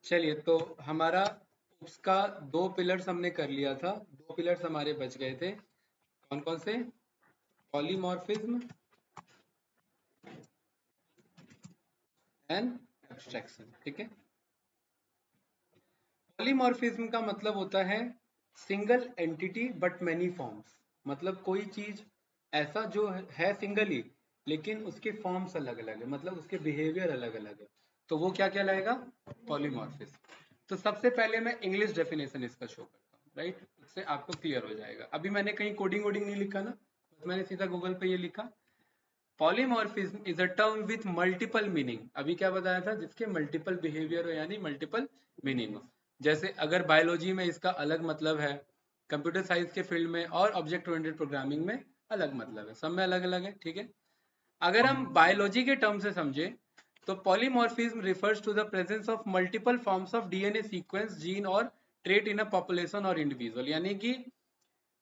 चलिए, तो हमारा उसका दो पिलर्स हमने कर लिया था, दो पिलर्स हमारे बच गए थे। कौन कौन से? Polymorphism and abstraction. ठीक है। पॉलीमॉर्फिज्म का मतलब होता है single entity but many forms. मतलब कोई चीज ऐसा जो है सिंगल ही, लेकिन उसके फॉर्म्स अलग अलग है, मतलब उसके बिहेवियर अलग अलग है, तो वो क्या कहलाएगा? पॉलीमॉर्फिज्म। तो सबसे पहले मैं इंग्लिश डेफिनेशन इसका शो करता हूँ, राइट? उससे आपको क्लियर हो जाएगा। अभी मैंने कहीं कोडिंग वोडिंग नहीं लिखा ना, बस मैंने सीधा गूगल पे ये लिखा, polymorphism is a term with multiple meaning. अभी क्या बताया था? जिसके मल्टीपल बिहेवियर हो, यानी मल्टीपल मीनिंग हो। जैसे अगर बायोलॉजी में इसका अलग मतलब है, कंप्यूटर साइंस के फील्ड में और ऑब्जेक्ट ओरिएंटेड प्रोग्रामिंग में अलग मतलब है, सब में अलग अलग है। ठीक है। अगर हम बायोलॉजी के टर्म से समझे तो polymorphism refers to the presence of multiple forms of DNA sequence, gene और ट्रेट इन अ पॉपुलेशन और इंडिविजुअल। यानी कि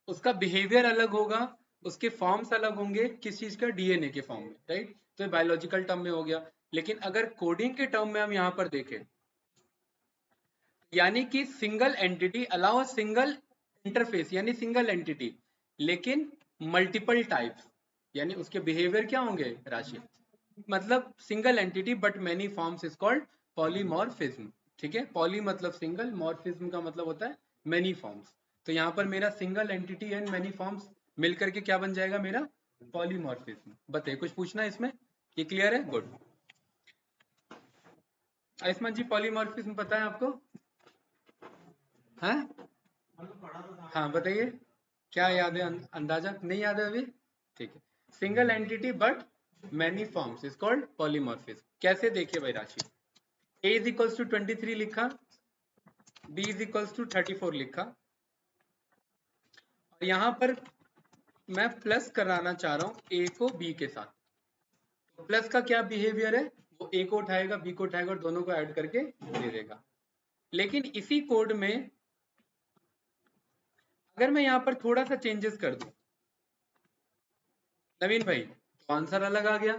उसका बिहेवियर अलग होगा, उसके फॉर्म्स अलग होंगे, किस चीज का? डीएनए के फॉर्म में, राइट? तो ये बायोलॉजिकल टर्म में हो गया। लेकिन अगर कोडिंग के टर्म में हम यहाँ पर देखें, यानी कि single entity allow single interface, यानी सिंगल एंटिटी लेकिन मल्टीपल टाइप्स, यानी उसके बिहेवियर क्या होंगे? राशि। मतलब single entity but many forms is called polymorphism. ठीक है। पॉली मतलब सिंगल, मॉर्फिज्म का मतलब होता है मेनी फॉर्म्स। तो यहाँ पर मेरा single entity and many forms मिलकर के क्या बन जाएगा? मेरा पॉलीमॉर्फिज्म। बताइए, कुछ पूछना है इसमें? ये क्लियर है? गुड। आयुष्मान जी, पॉलीमॉर्फिज्म पता है आपको? हाँ हाँ, बताइए, क्या याद है? अंदाजा नहीं याद है अभी? ठीक है। Single entity but many forms is called polymorphism. कैसे? देखिए भाई, राशि a इज इक्वल्स टू 23 लिखा, b इज इक्वल्स टू 34 लिखा, और यहाँ पर मैं प्लस कराना चाह रहा हूँ a को b के साथ। तो प्लस का क्या बिहेवियर है? वो a को उठाएगा, b को उठाएगा और दोनों को ऐड करके दे देगा। लेकिन इसी कोड में अगर मैं यहाँ पर थोड़ा सा चेंजेस कर दूं, नवीन भाई, तो आंसर अलग आ गया।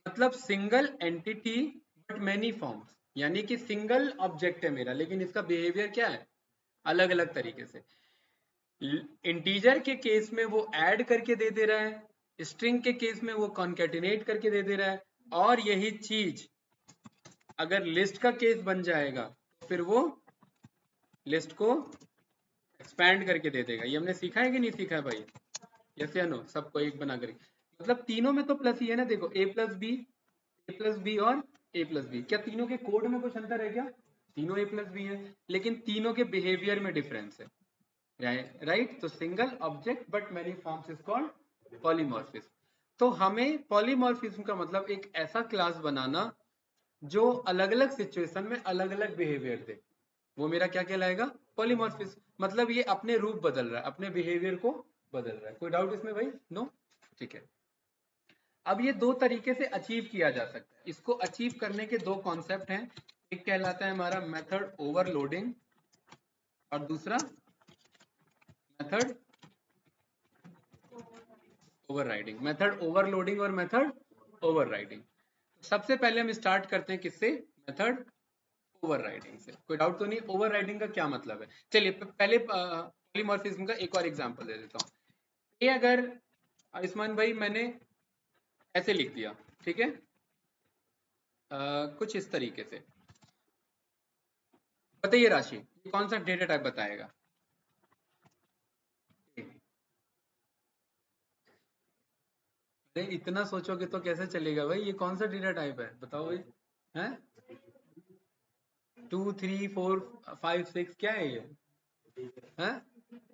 मतलब single entity but many forms, यानी कि सिंगल ऑब्जेक्ट है मेरा, लेकिन इसका बिहेवियर क्या है? अलग अलग तरीके से। इंटीजर के केस में वो ऐड करके दे दे रहा है, स्ट्रिंग के केस में वो कॉन्केटिनेट करके दे दे रहा है, और यही चीज अगर लिस्ट का केस बन जाएगा तो फिर वो लिस्ट को एक्सपैंड करके दे देगा। ये हमने सीखा है कि नहीं सीखा है भाई? यस या नो? सबको एक बना करके, मतलब तीनों में तो प्लस ही है ना। देखो, ए प्लस बी और ए प्लस बी, क्या तीनों के कोड में कुछ अंतर है क्या? तीनों ए प्लस बी है, लेकिन तीनों के बिहेवियर में डिफरेंस है, राइट? तो single object but many forms is called polymorphism. तो हमें पॉलीमॉर्फिज्म का मतलब एक ऐसा क्लास बनाना जो अलग अलग सिचुएशन में अलग अलग बिहेवियर दे, वो मेरा क्या कहलाएगा? पॉलीमॉर्फिज्म। मतलब ये अपने रूप बदल रहा है, अपने बिहेवियर को बदल रहा है। कोई डाउट इसमें भाई? नो? ठीक है। अब ये दो तरीके से अचीव किया जा सकता है। इसको अचीव करने के दो कॉन्सेप्ट हैं। एक कहलाता है हमारा मेथड ओवरलोडिंग, और दूसरा मेथड ओवरराइडिंग। मेथड ओवरलोडिंग और मेथड ओवरराइडिंग। सबसे पहले हम स्टार्ट करते हैं किससे? मेथड ओवरराइडिंग से। कोई डाउट तो नहीं? ओवरराइडिंग का क्या मतलब है? चलिए पहले पॉलीमॉर्फिज्म का एक और एग्जांपल दे देता हूँ। ये अगर आयुष्मान भाई मैंने ऐसे लिख दिया, ठीक है, कुछ इस तरीके से। बताइए राशि, ये कौन सा डेटा टाइप बताएगा? अरे इतना सोचोगे तो कैसे चलेगा भाई? ये कौन सा डेटा टाइप है बताओ भाई? हैं? 2 3 4 5 6 क्या है ये? हैं?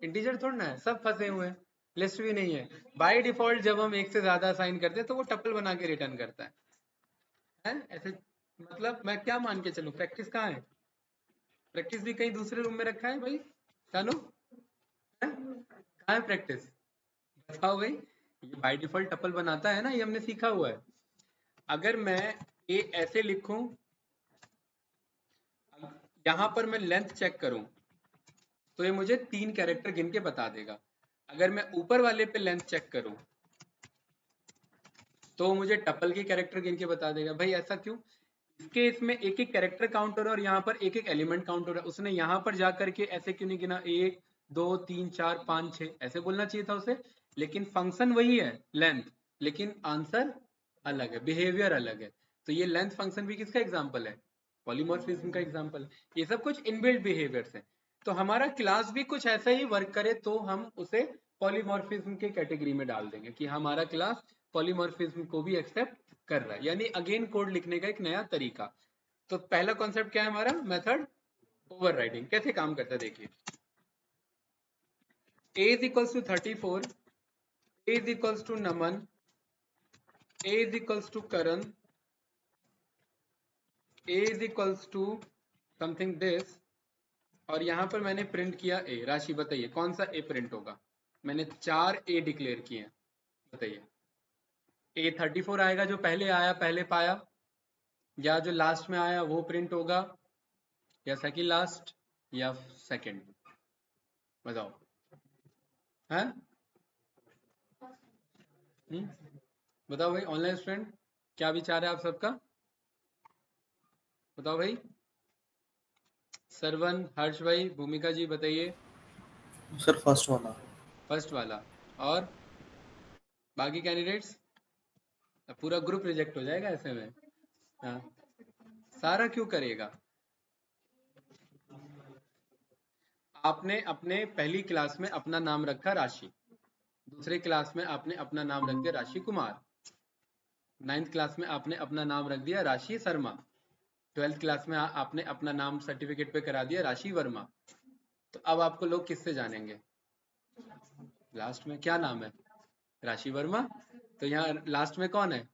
इंटीजर थोड़ा ना है, सब फंसे हुए हैं। लिस्ट भी नहीं है। बाय डिफॉल्ट जब हम एक से ज्यादा असाइन करते हैं तो वो टपल बना के रिटर्न करता है। हैं? ऐसे मतलब मैं क्या मान के चलूं? प्रैक्टिस कहाँ है? प्रैक्टिस भी कहीं दूसरे रूम में रखा है भाई? जानो, कहाँ है प्रैक्टिस? बताओ भाई। ये बाय डिफॉल्ट टपल बनाता है ना, ये हमने सीखा हुआ है। अगर मैं ये ऐसे लिखूं, यहां पर मैं लेंथ चेक करूं, तो ये मुझे 3 कैरेक्टर गिन के बता देगा। अगर मैं ऊपर वाले पे लेंथ चेक करूं तो मुझे टपल के कैरेक्टर गिन के बता देगा। भाई ऐसा क्यों? इसके इसमें एक एक कैरेक्टर काउंटर और यहाँ पर एक एक एलिमेंट काउंटर है, उसने यहाँ पर जा करके ऐसे क्यों नहीं गिना 1 2 3 4 5 6 ऐसे बोलना चाहिए था उसे, लेकिन फंक्शन वही है लेंथ, लेकिन आंसर अलग है, बिहेवियर अलग है। तो ये लेंथ फंक्शन भी किसका एग्जाम्पल है? पॉलीमॉर्फिज्म का एग्जाम्पल है। ये सब कुछ इनबिल्ट बिहेवियर्स है। तो हमारा क्लास भी कुछ ऐसा ही वर्क करे तो हम उसे पॉलीमॉर्फिज्म के कैटेगरी में डाल देंगे कि हमारा क्लास पॉलीमॉर्फिज्म को भी एक्सेप्ट कर रहा है, यानी अगेन कोड लिखने का एक नया तरीका। तो पहला कॉन्सेप्ट क्या है हमारा? Method overriding. कैसे काम करता है देखिए, a is equals to 34, a is equals to Naman, a is equals to Karan, a is equals to something this, और यहां पर मैंने प्रिंट किया a। राशि बताइए कौन सा a प्रिंट होगा? मैंने 4 a डिक्लेयर किए हैं, बताइए। a 34 आएगा जो पहले आया पहले पाया, या जो लास्ट में आया वो प्रिंट होगा, या सेकंड लास्ट, या सेकंड? बताओ। हैं? बताओ भाई ऑनलाइन स्टूडेंट, क्या विचार है आप सबका? बताओ भाई। सरवन, हर्ष भाई, भूमिका जी बताइए। सर फर्स्ट वाला। फर्स्ट वाला। और बाकी कैंडिडेट्स? पूरा ग्रुप रिजेक्ट हो जाएगा ऐसे में। हाँ, सारा क्यों करेगा? आपने अपने पहली क्लास में अपना नाम रखा राशि, दूसरे क्लास में आपने अपना नाम रख दिया राशि कुमार, 9th क्लास में आपने अपना नाम रख दिया राशि शर्मा, 12th क्लास में आपने अपना नाम सर्टिफिकेट पे करा दिया राशि वर्मा। तो अब आपको लोग किससे जानेंगे? लास्ट में क्या नाम है? राशि वर्मा। तो यहाँ लास्ट में कौन है?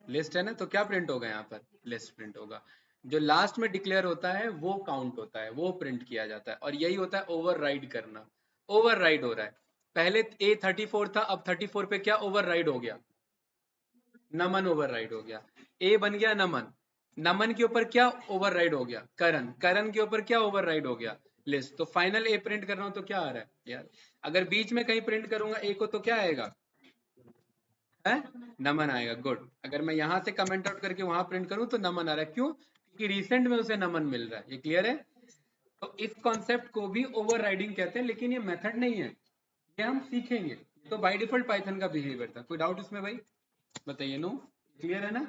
लिस्ट है ना, तो क्या प्रिंट होगा यहाँ पर? लिस्ट प्रिंट होगा। जो लास्ट में डिक्लेयर होता है वो काउंट होता है, वो प्रिंट किया जाता है, और यही होता है ओवरराइड करना। ओवरराइड हो रहा है, पहले a 34 था, अब 34 पे क्या ओवरराइड हो गया? नमन ओवरराइड हो गया। a बन गया नमन, नमन के ऊपर क्या ओवरराइड हो गया? करण, करण के ऊपर क्या ओवरराइड हो गया? लिस्ट। तो फाइनल a प्रिंट कर रहा हूं तो क्या आ रहा है यार? अगर बीच में कहीं प्रिंट करूंगा a को तो क्या आएगा? है नमन आएगा। गुड। अगर मैं यहां से कमेंट आउट करके वहां प्रिंट करूं तो नमन आ रहा है, क्यों? क्योंकि रिसेंट में उसे नमन मिल रहा है। ये क्लियर है? तो इस कॉन्सेप्ट को भी ओवरराइडिंग कहते हैं, लेकिन ये मेथड नहीं है, ये हम सीखेंगे। तो बाय डिफॉल्ट पाइथन का बिहेवियर था। कोई डाउट इसमें भाई? बताइए। नो? क्लियर है ना?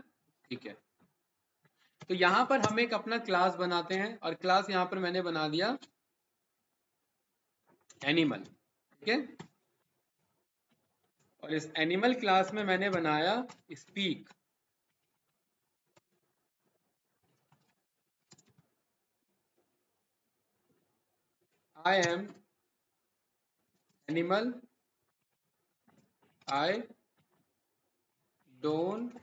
ठीक है। तो यहां पर हम एक अपना क्लास बनाते हैं, और क्लास यहां पर मैंने बना दिया एनिमल। ठीक है, और इस एनिमल क्लास में मैंने बनाया speak. I am animal, I don't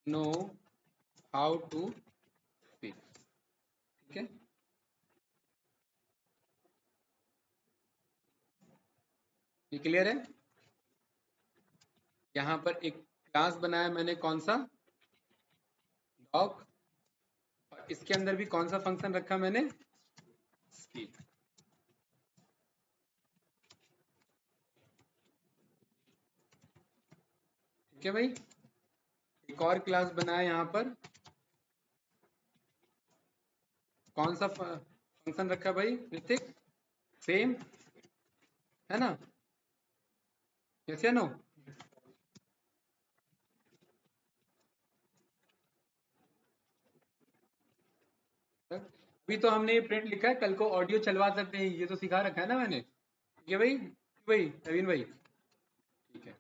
know how to speak. ठीक है, ये क्लियर है? यहां पर एक क्लास बनाया मैंने, कौन सा? डॉग। और इसके अंदर भी कौन सा फंक्शन रखा मैंने? स्पीक। ठीक है भाई। एक और क्लास बनाया यहां पर, कौन सा फंक्शन रखा भाई ऋतिक? सेम है ना? यस या नो? अभी तो हमने ये प्रिंट लिखा है, कल को ऑडियो चलवा सकते हैं, ये तो सिखा रखा है ना मैंने। ठीक है भाई, भाई नवीन भाई। ठीक है,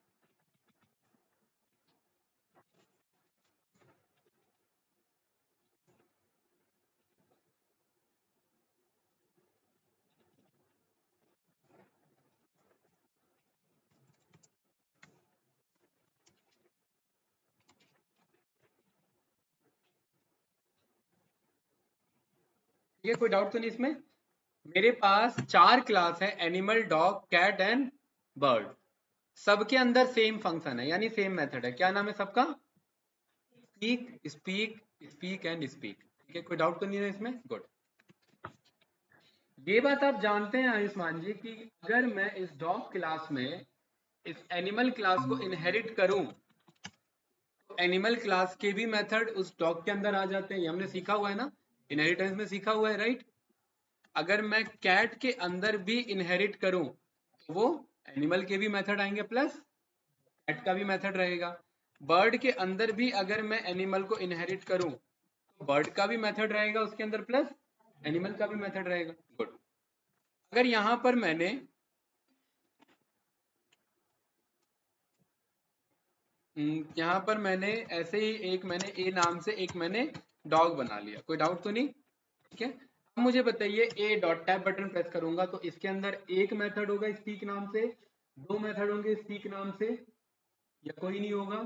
ठीक है, कोई डाउट तो नहीं इसमें? मेरे पास 4 क्लास है, animal, dog, cat and bird. सबके अंदर सेम फंक्शन है, यानी सेम मेथड है। क्या नाम है सबका? Speak, speak, speak and speak. ठीक है, कोई डाउट तो नहीं है इसमें? गुड। ये बात आप जानते हैं आयुष्मान जी कि अगर मैं इस डॉग क्लास में इस एनिमल क्लास को इनहेरिट करूं, तो एनिमल क्लास के भी मेथड उस डॉग के अंदर आ जाते हैं, ये हमने सीखा हुआ है ना, इनहेरिटेंस में सीखा हुआ है, राइट। अगर मैं कैट के अंदर भी इनहेरिट करूं तो वो एनिमल के भी मेथड आएंगे प्लस कैट का भी मेथड रहेगा। बर्ड के अंदर भी अगर मैं एनिमल को इनहेरिट करूं तो बर्ड का भी मेथड रहेगा उसके अंदर प्लस एनिमल का भी मेथड रहेगा। गुड। अगर यहां पर मैंने यहाँ पर मैंने ऐसे ही एक मैंने ए नाम से एक मैंने डॉग बना लिया, कोई डाउट तो नहीं, ठीक है। अब मुझे बताइए ए डॉट टैप बटन प्रेस करूंगा तो इसके अंदर एक मेथड होगा स्पीक नाम से, दो मेथड होंगे स्पीक नाम से, या कोई नहीं होगा,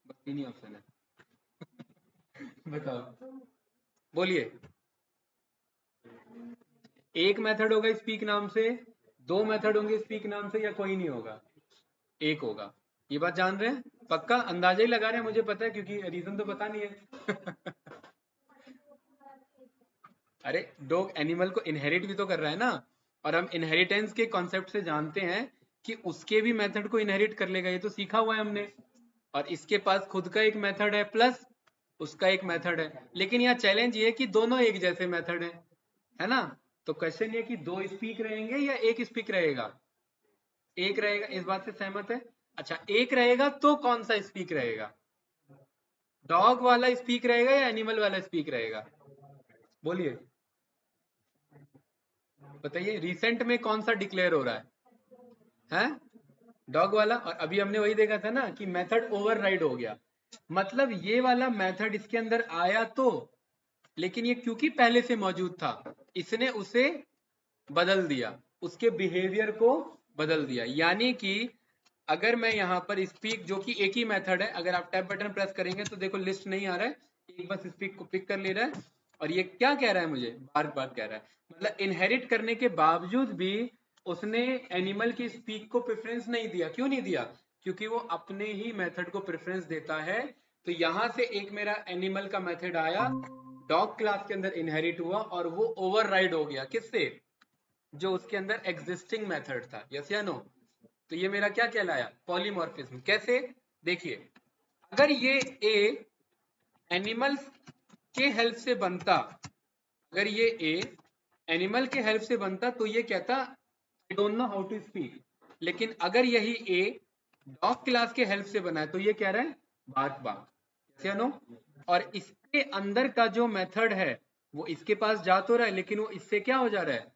बस तीन ही ऑप्शन है। बताओ, बोलिए। एक मेथड होगा स्पीक नाम से, दो मेथड होंगे स्पीक नाम से, या कोई नहीं होगा, एक होगा। ये बात जान रहे हैं, पक्का अंदाजा ही लगा रहे हैं, मुझे पता है क्योंकि रीजन तो पता नहीं है। अरे डॉग एनिमल को इनहेरिट भी तो कर रहा है ना, और हम इनहेरिटेंस के कॉन्सेप्ट से जानते हैं कि उसके भी मेथड को इनहेरिट कर लेगा, ये तो सीखा हुआ है हमने। और इसके पास खुद का एक मेथड है प्लस उसका एक मेथड है, लेकिन यहाँ चैलेंज ये है कि दोनों एक जैसे मेथड है ना। तो क्वेश्चन ये कि दो स्पीक रहेंगे या एक स्पीक रहेगा, एक रहेगा, इस बात से सहमत है। अच्छा एक रहेगा तो कौन सा स्पीक रहेगा, डॉग वाला स्पीक रहेगा या एनिमल वाला स्पीक रहेगा, बोलिए बताइए। रिसेंट में कौन सा डिक्लेयर हो रहा है डॉग वाला। और अभी हमने वही देखा था ना कि मेथड ओवरराइड हो गया, मतलब ये वाला मेथड इसके अंदर आया तो, लेकिन ये क्योंकि पहले से मौजूद था इसने उसे बदल दिया, उसके बिहेवियर को बदल दिया। यानी कि अगर मैं यहाँ पर स्पीक जो कि एक ही मेथड है, अगर आप टैब बटन प्रेस करेंगे तो देखो लिस्ट नहीं आ रहा है, एक बस स्पीक को पिक कर ले रहा है, और ये क्या कह रहा है मुझे, बार बार कह रहा है, मतलब इनहेरिट करने के बावजूद भी उसने एनिमल की स्पीक को प्रेफरेंस नहीं दिया। क्यों नहीं दिया, क्योंकि वो अपने ही मेथड को प्रेफरेंस देता है। तो यहां से एक मेरा एनिमल का मेथड आया, डॉग क्लास के अंदर इनहेरिट हुआ और वो ओवरराइड हो गया किससे, जो उसके अंदर एग्जिस्टिंग मेथड था, यस या नो। तो ये मेरा क्या कहलाया, पॉलीमॉर्फिज्म। कैसे, देखिए अगर ये ए एनिमल्स के हेल्प से बनता, अगर ये ए एनिमल के हेल्प से बनता तो ये कहता I don't know how to speak, लेकिन अगर यही ए डॉग क्लास के हेल्प से बना है तो ये कह रहा है बार्क बार्क, यस या नो। और इसके अंदर का जो मेथड है वो इसके पास जा तो रहा है, लेकिन वो इससे क्या हो जा रहा है,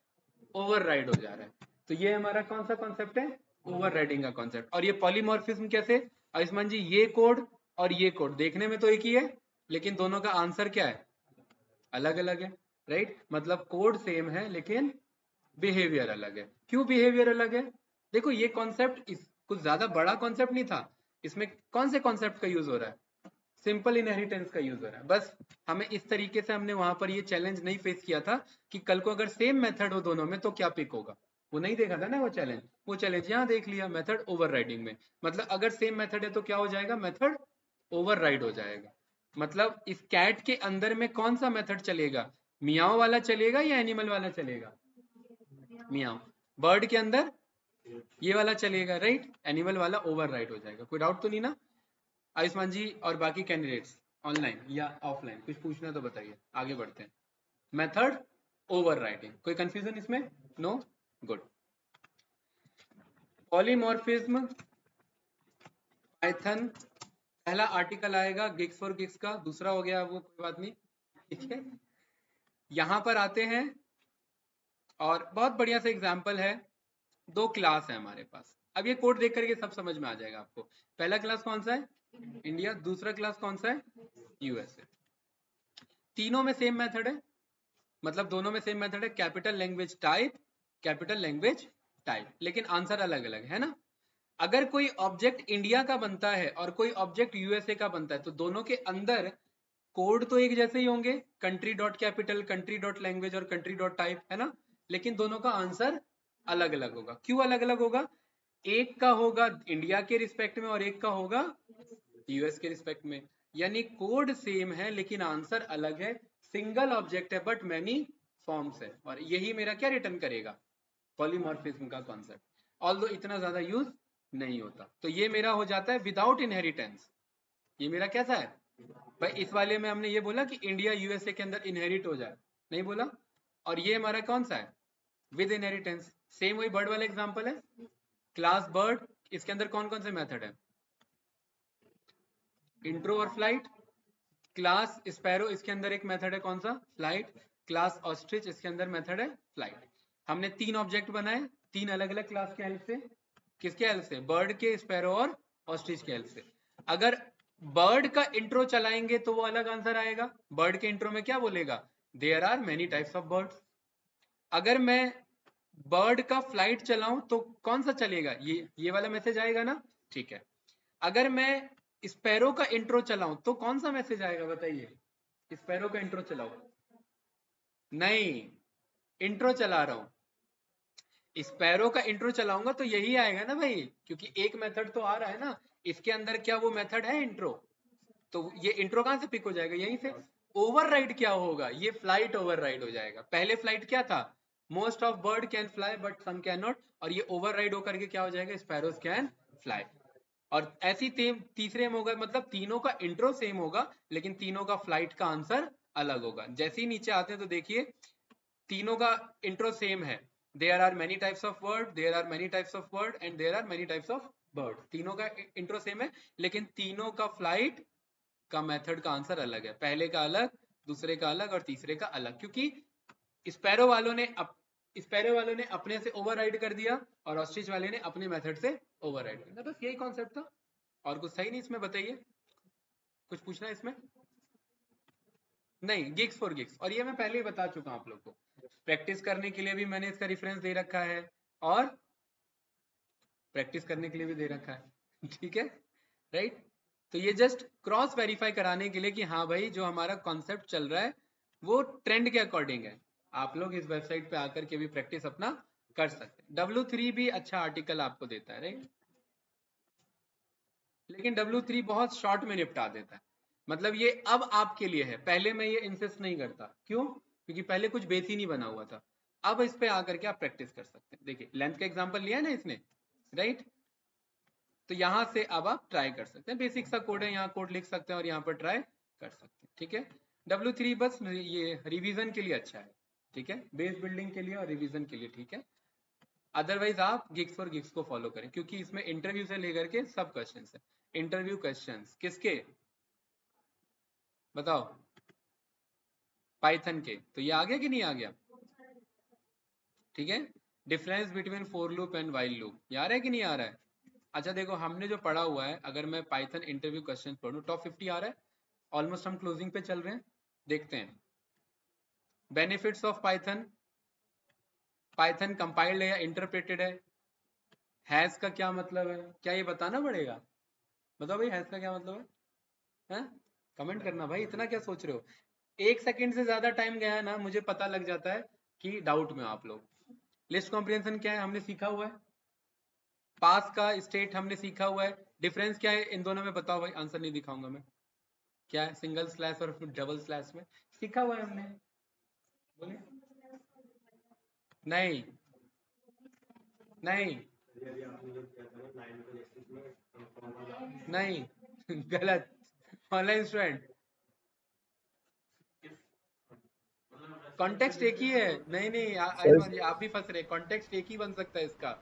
ओवरराइड हो जा रहा है। तो ये हमारा कौन सा कॉन्सेप्ट है, ओवरराइडिंग का कॉन्सेप्ट। और ये पॉलीमॉर्फिज्म कैसे, आयुष्मान जी, ये कोड और ये कोड देखने में तो एक ही है, लेकिन दोनों का आंसर क्या है, अलग अलग है, राइट। मतलब कोड सेम है लेकिन बिहेवियर अलग है। क्यों बिहेवियर अलग है, देखो ये कॉन्सेप्ट कुछ ज्यादा बड़ा कॉन्सेप्ट नहीं था, इसमें कौन से कॉन्सेप्ट का यूज हो रहा है, सिंपल इनहेरिटेंस का यूज हो रहा है। बस हमें इस तरीके से हमने वहां पर ये चैलेंज नहीं फेस किया था कि कल को अगर सेम मेथड हो दोनों में तो क्या पिक होगा, वो नहीं देखा था ना वो चैलेंज यहाँ देख लिया मेथड ओवरराइडिंग में। मतलब अगर सेम मेथड है तो क्या हो जाएगा, मेथड ओवरराइड हो जाएगा। मतलब इस कैट के अंदर में कौन सा मेथड चलेगा, मियाओ वाला चलेगा या एनिमल वाला चलेगा, मियाओ। बर्ड के अंदर ये वाला चलेगा, राइट, एनिमल वाला ओवरराइड हो जाएगा। कोई डाउट तो नहीं ना आयुष्मान जी और बाकी कैंडिडेट्स, ऑनलाइन या ऑफलाइन, कुछ पूछना तो बताइए, आगे बढ़ते हैं। मेथड ओवरराइडिंग, कोई कंफ्यूजन इसमें, नो, गुड। पॉलीमॉर्फिज्म पाइथन, पहला आर्टिकल आएगा गिग्स फॉर गिग्स का, दूसरा हो गया वो कोई बात नहीं, ठीक है। यहां पर आते हैं और बहुत बढ़िया सा एग्जाम्पल है, दो क्लास है हमारे पास। अब ये कोड देख करके सब समझ में आ जाएगा आपको। पहला क्लास कौन सा है, इंडिया, दूसरा क्लास कौन सा है, यूएसए। तीनों में सेम मेथड है, मतलब दोनों में सेम मेथड है, capital language type, capital language type, लेकिन आंसर अलग अलग है ना। अगर कोई ऑब्जेक्ट इंडिया का बनता है और कोई ऑब्जेक्ट यूएसए का बनता है तो दोनों के अंदर कोड तो एक जैसे ही होंगे, country dot capital, country dot language और कंट्री डॉट टाइप, है ना। लेकिन दोनों का आंसर अलग अलग होगा। क्यों अलग अलग होगा, एक का होगा इंडिया के रिस्पेक्ट में और एक का होगा यूएस के रिस्पेक्ट में। यानी कोड सेम है लेकिन आंसर अलग है, सिंगल ऑब्जेक्ट है बट मैनी फॉर्म्स है, और यही मेरा क्या रिटर्न करेगा, पॉलीमॉर्फिज्म का कॉन्सेप्ट। ऑल्दो इतना ज्यादा यूज नहीं होता। तो ये मेरा हो जाता है विदाउट इनहेरिटेंस। ये मेरा कैसा है भाई? इस वाले में हमने ये बोला कि इंडिया यूएसए के अंदर इनहेरिट हो जाए, नहीं बोला। और ये हमारा कौन सा है? With inheritance. सेम वही बर्ड वाला एग्जांपल है, क्लास बर्ड, इसके अंदर कौन कौन से मेथड है? इंट्रो और फ्लाइट। क्लास स्पैरो, इसके अंदर एक मेथड है कौन सा? फ्लाइट। क्लास ऑस्ट्रिच, इसके अंदर मेथड है फ्लाइट। हमने 3 ऑब्जेक्ट बनाए 3 अलग अलग क्लास के हेल्प से। किसके हेल्प से? बर्ड के, स्पैरो और ऑस्ट्रिच के हेल्प से। अगर बर्ड का इंट्रो चलाएंगे तो वो अलग आंसर आएगा। बर्ड के इंट्रो में क्या बोलेगा? There are many types of birds. अगर मैं बर्ड का फ्लाइट चलाऊं तो कौन सा चलेगा? ये वाला मैसेज आएगा ना, ठीक है। अगर मैं स्पैरो का इंट्रो चलाऊं तो कौन सा मैसेज आएगा बताइए? स्पैरो का इंट्रो चलाओ। नहीं, इंट्रो चला रहा हूं। स्पैरो का इंट्रो चलाऊंगा तो यही आएगा ना भाई, क्योंकि एक मेथड तो आ रहा है ना। इसके अंदर क्या वो मेथड है इंट्रो? तो ये इंट्रो कहां से पिक हो जाएगा? यहीं से। ओवरराइड क्या होगा? ये फ्लाइट ओवरराइड हो जाएगा। पहले फ्लाइट क्या था? Most of bird can fly but some can not. और ये ओवरराइड होकर के क्या हो जाएगा? Sparrows can fly. और ऐसी तीसरे में होगा, मतलब तीनों का इंट्रो सेम होगा लेकिन तीनों का फ्लाइट का आंसर अलग होगा। जैसे ही नीचे आते हैं तो देखिए तीनों का इंट्रो सेम है। There are many types of word, there are many types of word and there are many types of bird. तीनों का इंट्रो सेम है लेकिन तीनों का फ्लाइट का मेथड का आंसर अलग है। पहले का अलग, दूसरे का अलग और तीसरे का अलग, क्योंकि स्पैरो वालों ने अपने से ओवरराइड कर दिया और ऑस्ट्रिच वाले ने अपने मेथड से ओवरराइड कर दिया। बस यही कॉन्सेप्ट था, और कुछ सही नहीं इसमें। बताइए, कुछ पूछना है इसमें? नहीं, गिग्स फॉर गिग्स, और ये मैं पहले ही बता चुका हूं आप लोग को। प्रैक्टिस करने के लिए भी मैंने इसका रेफरेंस दे रखा है और प्रैक्टिस करने के लिए भी दे रखा है ठीक है, राइट। तो ये जस्ट क्रॉस वेरीफाई कराने के लिए कि हाँ भाई जो हमारा कॉन्सेप्ट चल रहा है वो ट्रेंड के अकॉर्डिंग है। आप लोग इस वेबसाइट पे आकर के भी प्रैक्टिस अपना कर सकते हैं। W3 भी अच्छा आर्टिकल आपको देता है, राइट। लेकिन W3 बहुत शॉर्ट में निपटा देता है। मतलब ये अब आपके लिए है, पहले मैं ये इंसिस्ट नहीं करता। क्यों? क्योंकि पहले कुछ बेस ही नहीं बना हुआ था। अब इस पे आकर के आप प्रैक्टिस कर सकते हैं। देखिए लेंथ का एग्जांपल लिया है ना इसने, राइट। तो यहाँ से अब आप ट्राई कर सकते हैं। बेसिक सा कोड है, यहाँ कोड लिख सकते हैं और यहाँ पर ट्राई कर सकते हैं, ठीक है। W3 बस ये रिवीजन के लिए अच्छा है, ठीक है, बेस बिल्डिंग के लिए और रिवीजन के लिए, ठीक है। अदरवाइज आप गिग्स फॉर गिग्स को फॉलो करें, क्योंकि इसमें इंटरव्यू से लेकर के सब क्वेश्चंस है। इंटरव्यू क्वेश्चंस किसके? बताओ। पाइथन के। तो ये आ गया कि नहीं आ गया? ठीक है। Difference between for loop and while loop, ये आ रहा है कि नहीं आ रहा है? अच्छा देखो, हमने जो पढ़ा हुआ है, अगर मैं पाइथन इंटरव्यू क्वेश्चन पढ़ूं, टॉप 50 आ रहा है। ऑलमोस्ट हम क्लोजिंग पे चल रहे हैं, देखते हैं। Benefits of Python. Python compiled है या इंटरप्रेटेड है? हैज का क्या मतलब है? क्या ये बताना पड़ेगा? बताओ भाई, हैज का क्या मतलब है? कमेंट करना भाई, इतना क्या सोच रहे हो? 1 सेकंड से ज्यादा टाइम गया है ना, मुझे पता लग जाता है कि डाउट में आप लोग। लिस्ट कॉम्प्रिहेंशन क्या है? हमने सीखा हुआ है। पास का स्टेट हमने सीखा हुआ है। डिफरेंस क्या है इन दोनों में? बताओ भाई, आंसर नहीं दिखाऊंगा मैं। क्या है सिंगल स्लैश और डबल स्लैश में? सीखा हुआ है हमने। बोलिए। नहीं, नहीं, नहीं गलत। ऑनलाइन स्टूडेंट, कॉन्टेक्स्ट एक ही है। नहीं नहीं, आयुष्मान जी आप भी फंस रहे। कॉन्टेक्स्ट एक ही बन सकता है इसका,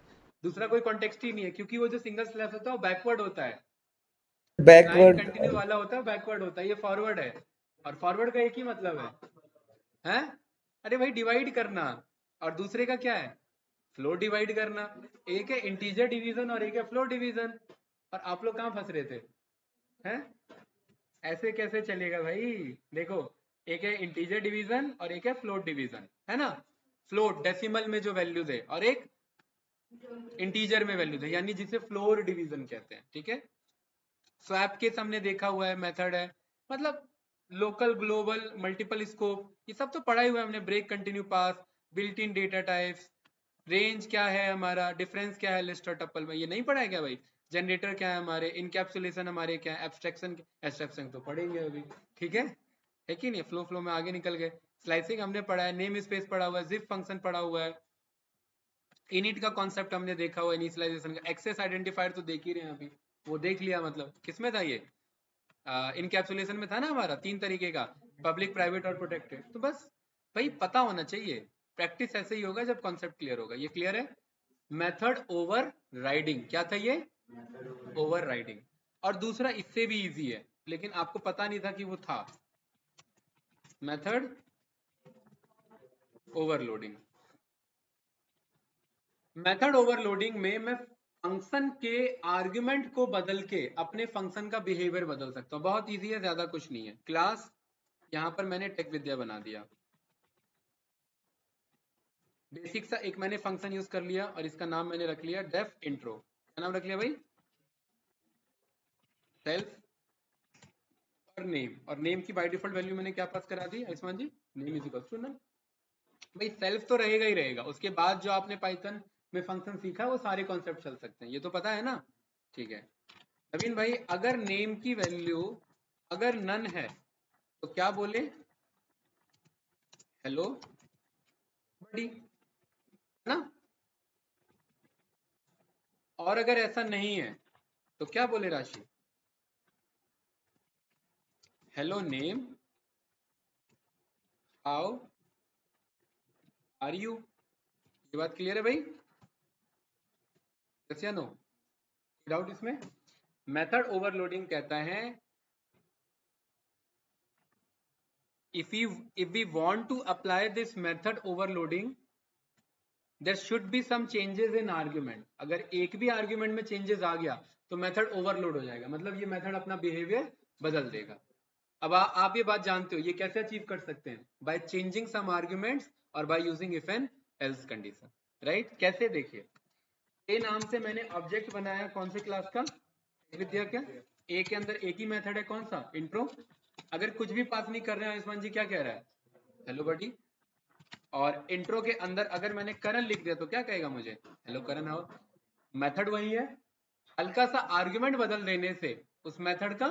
दूसरा कोई कॉन्टेक्स्ट ही नहीं है, क्योंकि वो जो सिंगल स्लैश होता है वो बैकवर्ड होता है। Line backward. कंटिन्यू वाला होता है, बैकवर्ड होता है। ये फॉरवर्ड है, और फॉरवर्ड का एक ही मतलब है? अरे भाई डिवाइड करना, और दूसरे का क्या है? फ्लोट डिवाइड करना। एक है इंटीजर डिवीजन और एक है फ्लोट डिवीजन। और आप लोग कहाँ फंस रहे थे? हैं? ऐसे कैसे चलेगा भाई? देखो, एक है इंटीजर डिवीजन और एक है फ्लोट डिवीजन, है ना। फ्लोट डेसिमल में जो वैल्यूज है, और एक इंटीजर में वैल्यूज है, यानी जिसे फ्लोर डिवीजन कहते हैं, ठीक है। स्वैप केस हमने देखा हुआ है, मेथड है। मतलब लोकल, ग्लोबल, मल्टीपल स्कोप, ये सब तो पढ़ा ही हुआ है हमने। Break, continue, pass, built in data types, range क्या है हमारा, डिफरेंस क्या है लिस्ट और टपल में, ये नहीं पढ़ा है क्या भाई? जनरेटर क्या है हमारे, इनकैप्सुलेशन हमारे क्या है, एब्स्ट्रैक्शन, एब्स्ट्रैक्शन तो पढ़ेंगे अभी, ठीक है कि नहीं? फ्लो फ्लो में आगे निकल गए। स्लाइसिंग हमने पढ़ा है, नेम स्पेस पढ़ा हुआ है, जिप फंक्शन पढ़ा हुआ है, इनिट का कॉन्सेप्ट हमने देखा हुआ, इनिशियलाइजेशन का। एक्सेस आइडेंटिफायर तो देख ही रहे हैं अभी, वो देख लिया। मतलब किसमें था ये, इनकैप्सुलेशन में था ना हमारा, 3 तरीके का, पब्लिक, प्राइवेट और प्रोटेक्टेड। तो बस भाई पता होना चाहिए, प्रैक्टिस ऐसे ही होगा जब कॉन्सेप्ट क्लियर होगा। ये क्लियर है? मेथड ओवर राइडिंग, क्या था ये? Over riding. और दूसरा इससे भी इजी है, लेकिन आपको पता नहीं था कि वो था, मेथड ओवरलोडिंग। मेथड ओवरलोडिंग में मैं फंक्शन के आर्गुमेंट को बदल के अपने फंक्शन का बिहेवियर बदल सकता हूँ। बहुत इजी है, ज्यादा कुछ नहीं है। क्लास, यहां पर मैंने टेक विद्या बना दिया, बेसिक सा एक मैंने फंक्शन यूज कर लिया, और इसका नाम मैंने रख लिया डेफ इंट्रो। क्या नाम रख लिया भाई? सेल्फ और नेम। और नेम की बाय डिफॉल्ट वैल्यू मैंने क्या पास करा दी Ayushmann ji? Name is equal to null. भाई सेल्फ तो रहेगा ही रहेगा, उसके बाद जो आपने पाइथन में फंक्शन सीखा वो सारे कॉन्सेप्ट चल सकते हैं, ये तो पता है ना? ठीक है नवीन भाई, अगर नेम की वैल्यू अगर नन है तो क्या बोले? हेलो बडी, ना? और अगर ऐसा नहीं है तो क्या बोले Rashi? Hello name, how are you. ये बात क्लियर है भाई? यस या नो? डाउट इसमें? मेथड ओवरलोडिंग कहता है if we want to apply this method overloading, there should be some changes in argument. अगर एक भी आर्ग्यूमेंट में चेंजेस आ गया तो मेथड ओवरलोड हो जाएगा, मतलब ये मेथड अपना बिहेवियर बदल देगा। अब आप ये बात जानते हो, ये कैसे अचीव कर सकते हैं? बाय चेंजिंग सम आर्ग्यूमेंट्स और by using if and else condition, right? कैसे? देखिए, ए नाम से मैंने ऑब्जेक्ट बनाया, कौन से क्लास का? विद्या का। ए के अंदर एक ही मेथड है, कौन सा? इंट्रो। अगर कुछ भी पास नहीं कर रहे हैं आयुष्मान जी, क्या कह रहा है? Hello buddy. और इंट्रो के अंदर अगर मैंने करण लिख दिया तो क्या कहेगा मुझे? हेलो करण। आओ, मेथड वही है, हल्का सा आर्गुमेंट बदल देने से उस मेथड का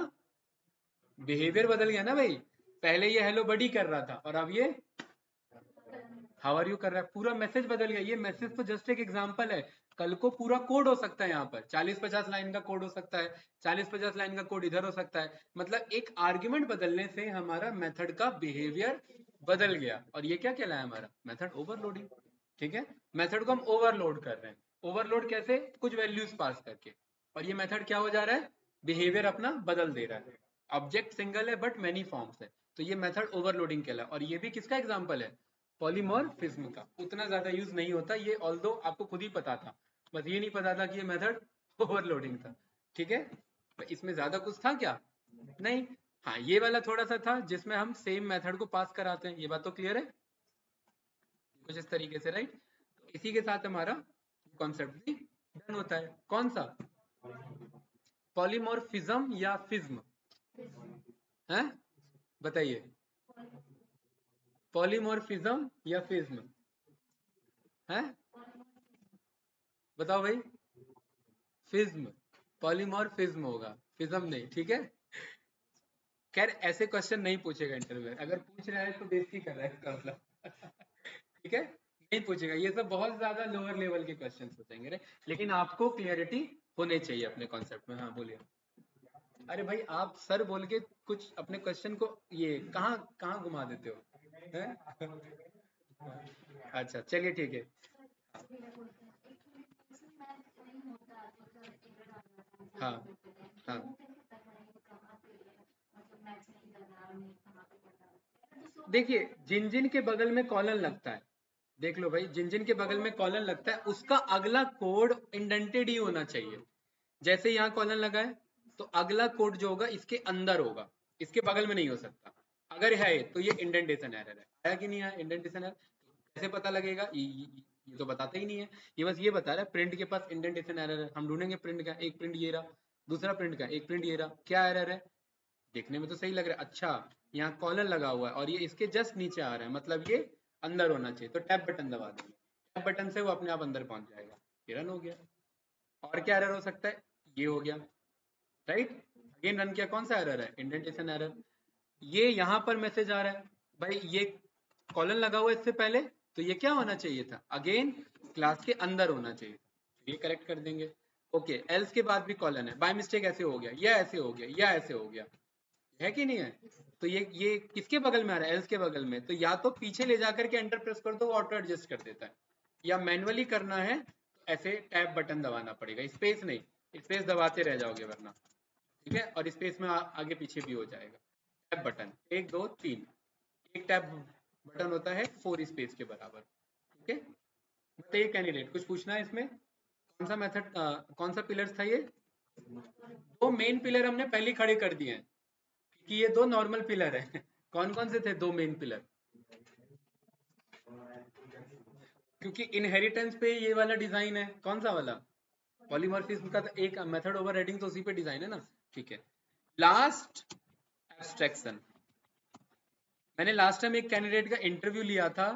बिहेवियर बदल गया ना भाई। पहले ये हेलो बडी कर रहा था और अब ये हाउ आर यू कर रहा है, पूरा मैसेज बदल गया। ये मैसेज तो जस्ट एक एग्जांपल है, कल को पूरा कोड हो सकता है। यहाँ पर 40-50 लाइन का कोड हो सकता है, 40-50 लाइन का कोड इधर हो सकता है। मतलब एक आर्ग्यूमेंट बदलने से हमारा मेथड का बिहेवियर बदल गया, और ये क्या कहलाया हमारा? Method overloading. ठीक है, मेथड को हम ओवरलोड कर रहे हैं। ओवरलोड कैसे? कुछ वैल्यूज पास करके। और ये मेथड क्या हो जा रहा है? बिहेवियर अपना बदल दे रहा है। ऑब्जेक्ट सिंगल है बट मेनी फॉर्म्स है, तो ये मेथड ओवरलोडिंग कहला। और ये भी किसका एग्जांपल है? पॉलीमॉर्फिज्म का। उतना ज्यादा यूज नहीं होता ये, ऑल्दो आपको खुद ही पता था, बस ये नहीं पता था कि ये मेथड ओवरलोडिंग था। ठीक है, तो इसमें ज्यादा कुछ था क्या? नहीं। हाँ, ये वाला थोड़ा सा था जिसमें हम सेम मेथड को पास कराते हैं। ये बात तो क्लियर है कुछ इस तरीके से, राइट? तो इसी के साथ हमारा कॉन्सेप्ट भी डन होता है। कौन सा? पॉलीमॉर्फिज्म या फिज्म है? बताइए, पॉलीमॉर्फिज्म या फिज्म है? बताओ भाई। फिज्म, पॉलीमॉर्फिज्म होगा, फिज्म नहीं। ठीक है, खैर ऐसे क्वेश्चन नहीं पूछेगा इंटरव्यू में, अगर पूछ रहा है तो बेइज्जती कर रहा है इसका मतलब। ठीक है, नहीं पूछेगा। ये सब बहुत ज्यादा लोअर लेवल के क्वेश्चन पूछेंगे रे, लेकिन आपको क्लियरिटी होने चाहिए अपने कॉन्सेप्ट में। हाँ बोलिए। अरे भाई, आप सर बोल के कुछ अपने क्वेश्चन को ये कहाँ कहाँ घुमा देते हो हैं? अच्छा चलिए ठीक है। हाँ हाँ, देखिए जिन जिन के बगल में कॉलन लगता है, देख लो भाई, जिन जिन के बगल में कॉलन लगता है उसका अगला कोड इंडेंटेड ही होना चाहिए। जैसे यहाँ कॉलन लगा है तो अगला कोड जो होगा इसके अंदर होगा, इसके बगल में नहीं हो सकता। अगर है तो ये इंडेंटेशन एरर है। आया कि नहीं आया इंडेंटेशन एरर? कैसे पता लगेगा? ये तो बताता ही नहीं है। ये बस ये बता रहा है प्रिंट के पास इंडेंटेशन एरर है। हम ढूंढेंगे प्रिंट का, एक प्रिंट ये रहा, दूसरा प्रिंट का एक प्रिंट ये रहा। क्या एरर है? देखने में तो सही लग रहा है, अच्छा यहाँ कॉलन लगा हुआ है और ये इसके जस्ट नीचे आ रहा है, मतलब ये अंदर होना चाहिए। तो टैब बटन दबा देंगे, टैब बटन से वो अपने आप अंदर पहुंच जाएगा। ये रन हो गया। और क्या एरर हो सकता है? ये हो गया, राइट? अगेन रन किया, कौन सा एरर है? Indentation error. ये यहाँ पर मैसेज आ रहा है, भाई ये कॉलन लगा हुआ है इससे पहले, तो ये क्या होना चाहिए था, अगेन क्लास के अंदर होना चाहिए था, ये करेक्ट कर देंगे। ओके, एल्स के बाद भी कॉलन है, बाय मिस्टेक ऐसे हो गया, या ऐसे हो गया, या ऐसे हो गया, है कि नहीं है? तो ये किसके बगल में आ रहा है, एल्स के बगल में, तो या तो पीछे ले जाकर के एंटर प्रेस कर दो, ऑटो एडजस्ट कर देता है, या मैनुअली करना है तो ऐसे टैब बटन दबाना पड़ेगा, स्पेस नहीं, स्पेस दबाते रह जाओगे वरना, ठीक है, और स्पेस में आगे पीछे भी हो जाएगा। टैब बटन 1 2 3, एक टैब बटन होता है 4 स्पेस के बराबर, ठीक है। बताइए कैंडिडेट, कुछ पूछना है इसमें? कौन सा मेथड, कौन सा पिलर्स था ये? दो मेन पिलर हमने पहले ही खड़े कर दिए हैं, कि ये दो नॉर्मल पिलर है। कौन कौन से थे दो मेन पिलर? क्योंकि इनहेरिटेंस पे ये वाला डिजाइन है, कौन सा वाला? पॉलीमॉर्फिज्म का तो एक मेथड ओवर राइडिंग तो उसी पे डिजाइन है ना, ठीक है। Last, abstraction. मैंने लास्ट टाइम एक कैंडिडेट का इंटरव्यू लिया था,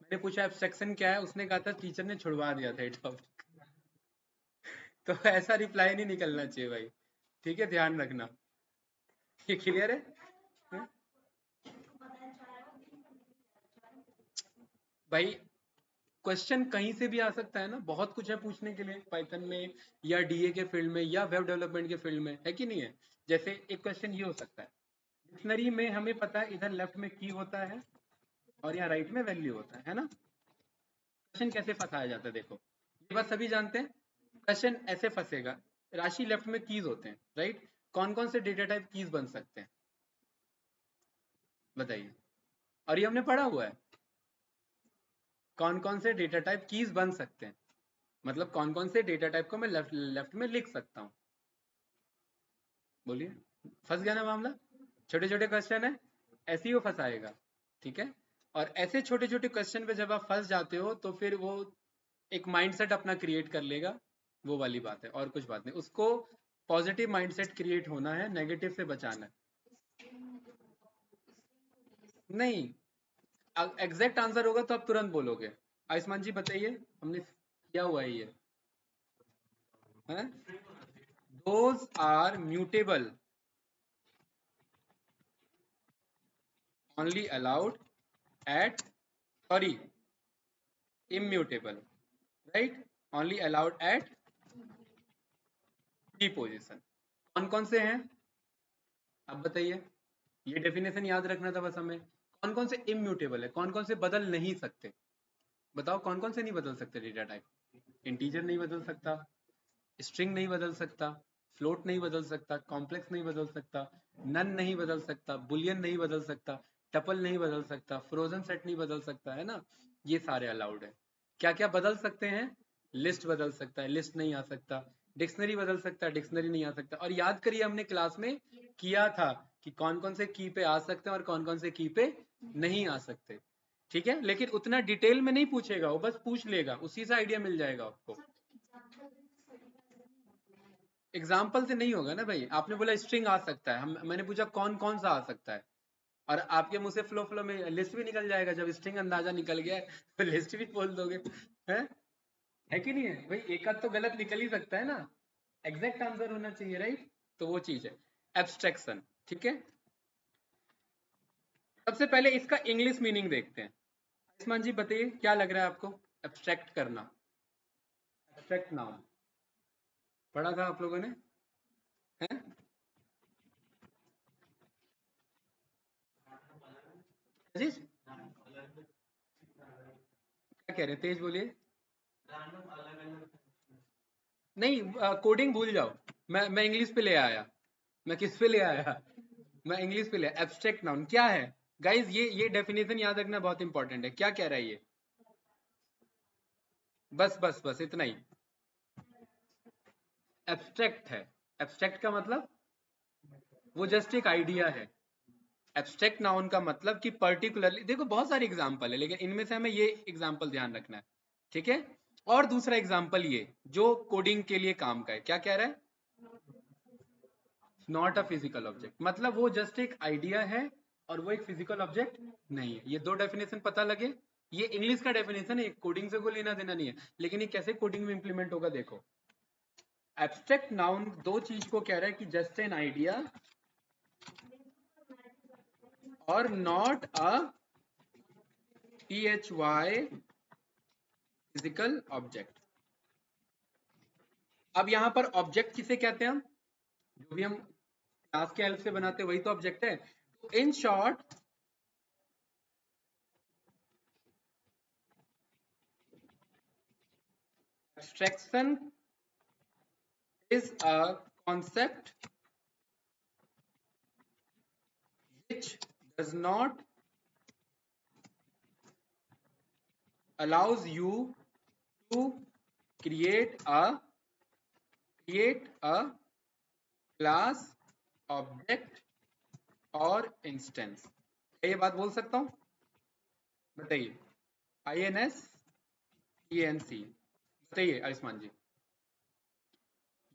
मैंने पूछा एब्स्ट्रैक्शन क्या है, उसने कहा था टीचर ने छुड़वा दिया था ये टॉपिक। तो ऐसा रिप्लाई नहीं निकलना चाहिए भाई, ठीक है, ध्यान रखना। ये क्लियर है? भाई क्वेश्चन कहीं से भी आ सकता है ना, बहुत कुछ है पूछने के लिए पाइथन में, या डीए के फील्ड में, या वेब डेवलपमेंट के फील्ड में, है कि नहीं है? जैसे एक क्वेश्चन ये हो सकता है, डिक्शनरी में हमें पता है इधर लेफ्ट में की होता है और यहाँ राइट में वैल्यू होता है ना। क्वेश्चन कैसे फंसाया जाता है, देखो ये बात सभी जानते हैं, क्वेश्चन ऐसे फंसेगा, राशि लेफ्ट में कीज होते हैं, राइट, कौन कौन से डेटा टाइप कीज बन सकते हैं बताइए, और ये हमने पढ़ा हुआ है, कौन कौन से डेटा टाइप कीज बन सकते हैं, मतलब कौन कौन से डेटा टाइप को मैं लेफ्ट में लिख सकता हूँ, बोलिए। फंस गया ना मामला, छोटे छोटे क्वेश्चन है, ऐसे ही वो फंसाएगा, ठीक है। और ऐसे छोटे छोटे क्वेश्चन पे जब आप फंस जाते हो तो फिर वो एक माइंडसेट अपना क्रिएट कर लेगा, वो वाली बात है, और कुछ बात नहीं, उसको पॉजिटिव माइंडसेट क्रिएट होना है, नेगेटिव से बचाना है। नहीं, एग्जैक्ट आंसर होगा तो आप तुरंत बोलोगे। आयुष्मान जी बताइए, हमने किया हुआ है ये, है, those are mutable, only allowed at, sorry, immutable, right, only allowed at p position। कौन कौन से हैं अब बताइए, ये डेफिनेशन याद रखना था बस हमें। कौन कौन से इम्यूटेबल है, कौन कौन से बदल नहीं सकते, बताओ कौन कौन से नहीं बदल सकते डेटा टाइप? इंटीजर नहीं बदल सकता, स्ट्रिंग नहीं बदल सकता, फ्लोट नहीं बदल सकता, कॉम्प्लेक्स नहीं बदल सकता, नन नहीं बदल सकता, बुलियन नहीं बदल सकता, टपल नहीं बदल सकता, फ्रोजन सेट नहीं बदल सकता, है ना, ये सारे अलाउड है। क्या क्या बदल सकते हैं? लिस्ट बदल सकता है, लिस्ट नहीं आ सकता, डिक्शनरी बदल सकता है, डिक्शनरी नहीं आ सकता। और याद करिए हमने क्लास में किया था कि कौन कौन से की पे आ सकते हैं और कौन कौन से की पे नहीं आ सकते, ठीक है, लेकिन उतना डिटेल में नहीं पूछेगा, वो बस पूछ लेगा, उसी से आइडिया मिल जाएगा आपको। एग्जाम्पल से नहीं होगा ना भाई, आपने बोला स्ट्रिंग आ सकता है, हम मैंने पूछा कौन कौन सा आ सकता है, और आपके मुंह से फ्लो फ्लो में लिस्ट भी निकल जाएगा, जब स्ट्रिंग अंदाजा निकल गया है तो लिस्ट भी बोल दोगे, है कि नहीं है भाई, एक आध तो गलत निकल ही सकता है ना, एग्जैक्ट आंसर होना चाहिए, राइट, तो वो चीज है एब्स्ट्रैक्शन, ठीक है। सबसे पहले इसका इंग्लिश मीनिंग देखते हैं, आयुष्मान जी बताइए क्या लग रहा है आपको, एब्स्ट्रैक्ट करना, एब्स्ट्रैक्ट नाउन पढ़ा था आप लोगों ने, है? जी क्या कह रहे हैं, तेज बोलिए। नहीं, कोडिंग भूल जाओ, मैं इंग्लिश पे ले आया, मैं किस पे ले आया, मैं इंग्लिश पे ले, एब्स्ट्रैक्ट नाउन क्या है गाइज, ये डेफिनेशन याद रखना बहुत इंपॉर्टेंट है, क्या कह रहा है ये, बस बस बस इतना ही, एब्स्ट्रैक्ट है, एब्स्ट्रैक्ट का मतलब वो जस्ट एक आइडिया है, एब्स्ट्रैक्ट नाउन का मतलब कि पर्टिकुलरली, देखो बहुत सारे एग्जाम्पल है लेकिन इनमें से हमें ये एग्जाम्पल ध्यान रखना है, ठीक है। और दूसरा एग्जाम्पल ये जो कोडिंग के लिए काम का है, क्या कह रहा है, नॉट अ फिजिकल ऑब्जेक्ट, मतलब वो जस्ट एक आइडिया है और वो एक फिजिकल ऑब्जेक्ट नहीं है, ये दो डेफिनेशन पता लगे, ये इंग्लिश का डेफिनेशन है, कोडिंग से कोई लेना देना नहीं है, लेकिन ये कैसे कोडिंग में इंप्लीमेंट होगा देखो। एब्स्ट्रैक्ट नाउन दो चीज को कह रहा है कि जस्ट एन आइडिया और not a PHY physical object. अब यहां पर ऑब्जेक्ट किसे कहते हैं हम? जो भी हम क्लास के हेल्प से बनाते हैं वही तो ऑब्जेक्ट है। तो in short abstraction is a concept which does not allows you to create a class object और इंस्टेंस। ये बात बोल सकता हूं? बताइए। INSTENC बताइए आयुष्मान जी,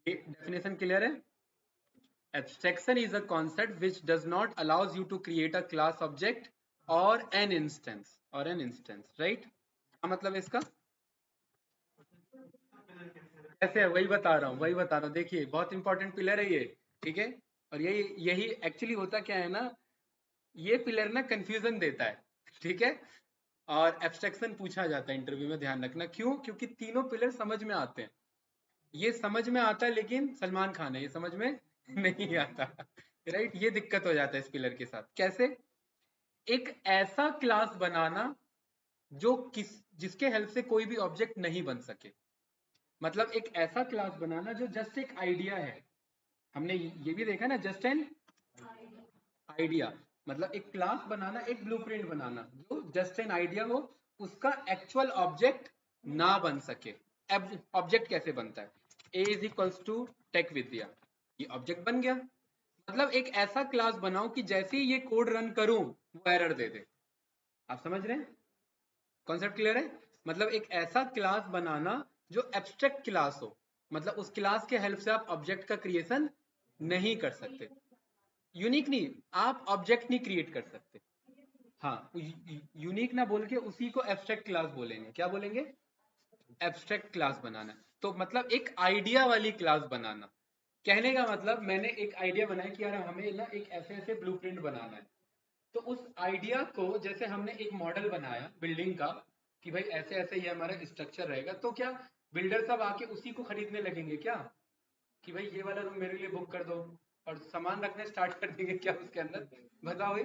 ये डेफिनेशन क्लियर है? Abstraction is a concept which does not allows you to create a class object or an instance right? क्या मतलब है इसका? कैसे है वही बता रहा हूँ। देखिए बहुत इंपॉर्टेंट पिलर है ये, ठीक है। और यही एक्चुअली होता क्या है ना, ये पिलर ना कंफ्यूजन देता है, ठीक है। और एब्स्ट्रैक्शन पूछा जाता है इंटरव्यू में, ध्यान रखना। क्यों? क्योंकि तीनों पिलर समझ में आते हैं। ये समझ में आता है लेकिन सलमान खान है, ये समझ में नहीं आता, राइट। ये दिक्कत हो जाता है इस पिलर के साथ। कैसे? एक ऐसा क्लास बनाना जो जिसके हेल्प से कोई भी ऑब्जेक्ट नहीं बन सके। मतलब एक ऐसा क्लास बनाना जो जस्ट एक आइडिया है। हमने ये भी देखा ना, जस्ट एन आइडिया। मतलब एक क्लास बनाना, एक ब्लूप्रिंट बनाना जो जस्ट एन आइडिया हो, उसका एक्चुअल ऑब्जेक्ट ना बन सके। ऑब्जेक्ट कैसे बनता है? A इज इक्वल्स टू टेक विद्या, ये ऑब्जेक्ट बन गया। मतलब एक ऐसा क्लास बनाओ कि जैसे ही ये कोड रन करूं वो एरर दे दे। आप समझ रहे हैं? कॉन्सेप्ट क्लियर है? मतलब एक ऐसा क्लास बनाना जो एब्स्ट्रैक्ट क्लास हो, मतलब उस क्लास के हेल्प से आप ऑब्जेक्ट का क्रिएशन नहीं कर सकते। यूनिक नहीं, आप ऑब्जेक्ट नहीं क्रिएट कर सकते। हाँ, यूनिक ना बोल के उसी को एब्स्ट्रैक्ट क्लास बोलेंगे। क्या बोलेंगे? एब्स्ट्रैक्ट क्लास बनाना। तो मतलब एक आइडिया वाली क्लास बनाना। कहने का मतलब मैंने एक आइडिया बनाया कि यार हमें ना एक ऐसे ऐसे ब्लूप्रिंट बनाना है। तो उस आइडिया को, जैसे हमने एक मॉडल बनाया बिल्डिंग का कि भाई ऐसे ऐसे ये हमारा स्ट्रक्चर रहेगा, तो क्या बिल्डर सब आके उसी को खरीदने लगेंगे क्या? कि भाई ये वाला रूम मेरे लिए बुक कर दो और सामान रखने स्टार्ट कर देंगे क्या उसके अंदर? बताओ भाई।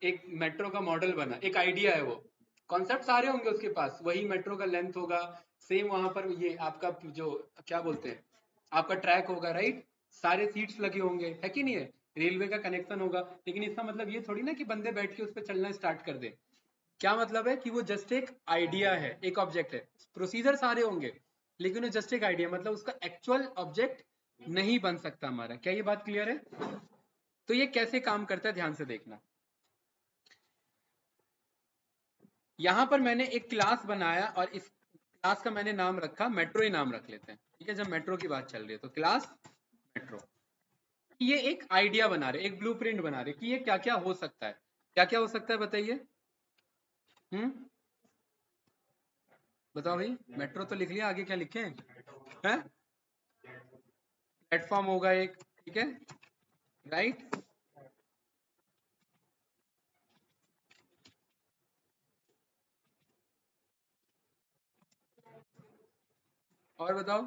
एक मेट्रो का मॉडल बना, एक आइडिया है, वो कॉन्सेप्ट सारे होंगे उसके पास, वही मेट्रो का लेंथ होगा, सेम वहां पर ये आपका जो क्या बोलते हैं, आपका ट्रैक होगा, राइट। सारे सीट्स लगे होंगे, है कि नहीं है? रेलवे का कनेक्शन होगा। लेकिन इसका मतलब ये थोड़ी ना कि बंदे बैठ के उस पर चलना स्टार्ट कर दे। क्या मतलब है कि वो जस्ट एक आइडिया है, एक ऑब्जेक्ट है। प्रोसीजर सारे होंगे लेकिन वो जस्ट एक आइडिया, मतलब उसका एक्चुअल ऑब्जेक्ट नहीं बन सकता हमारा। क्या ये बात क्लियर है? तो ये कैसे काम करता है ध्यान से देखना। यहां पर मैंने एक क्लास बनाया और इस क्लास का मैंने नाम रखा मेट्रो, ही नाम रख लेते हैं, ठीक है। जब मेट्रो की बात चल रही है तो क्लास मेट्रो। ये एक आइडिया बना रहे, एक ब्लूप्रिंट बना रहे कि ये क्या क्या हो सकता है। क्या क्या हो सकता है बताइए। बताओ भाई। मेट्रो तो लिख लिया, आगे क्या लिखे हैं? प्लेटफॉर्म होगा एक, ठीक है, राइट। और बताओ।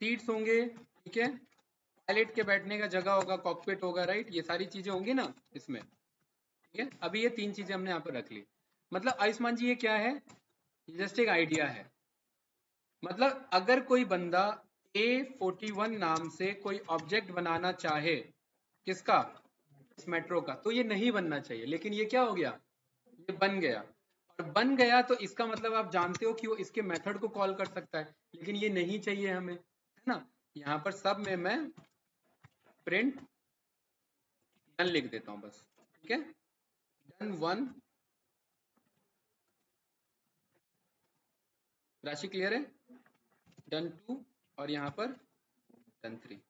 सीट्स होंगे, ठीक है। पायलट के बैठने का जगह होगा, कॉकपिट होगा, राइट। ये सारी चीजें होंगी ना इसमें, ठीक है। अभी ये तीन चीजें हमने यहाँ पर रख ली। मतलब आयुष्मान जी ये क्या है? ये जस्ट एक आइडिया है। मतलब अगर कोई बंदा A41 नाम से कोई ऑब्जेक्ट बनाना चाहे, किसका? इस मेट्रो का, तो ये नहीं बनना चाहिए, लेकिन ये क्या हो गया? ये बन गया। और बन गया तो इसका मतलब आप जानते हो कि वो इसके मेथड को कॉल कर सकता है, लेकिन ये नहीं चाहिए हमें, है ना। यहाँ पर सब में मैं प्रिंट डन लिख देता हूँ बस, ठीक है। डन 1, राशि क्लियर है? डन 2 और यहाँ पर डन 3।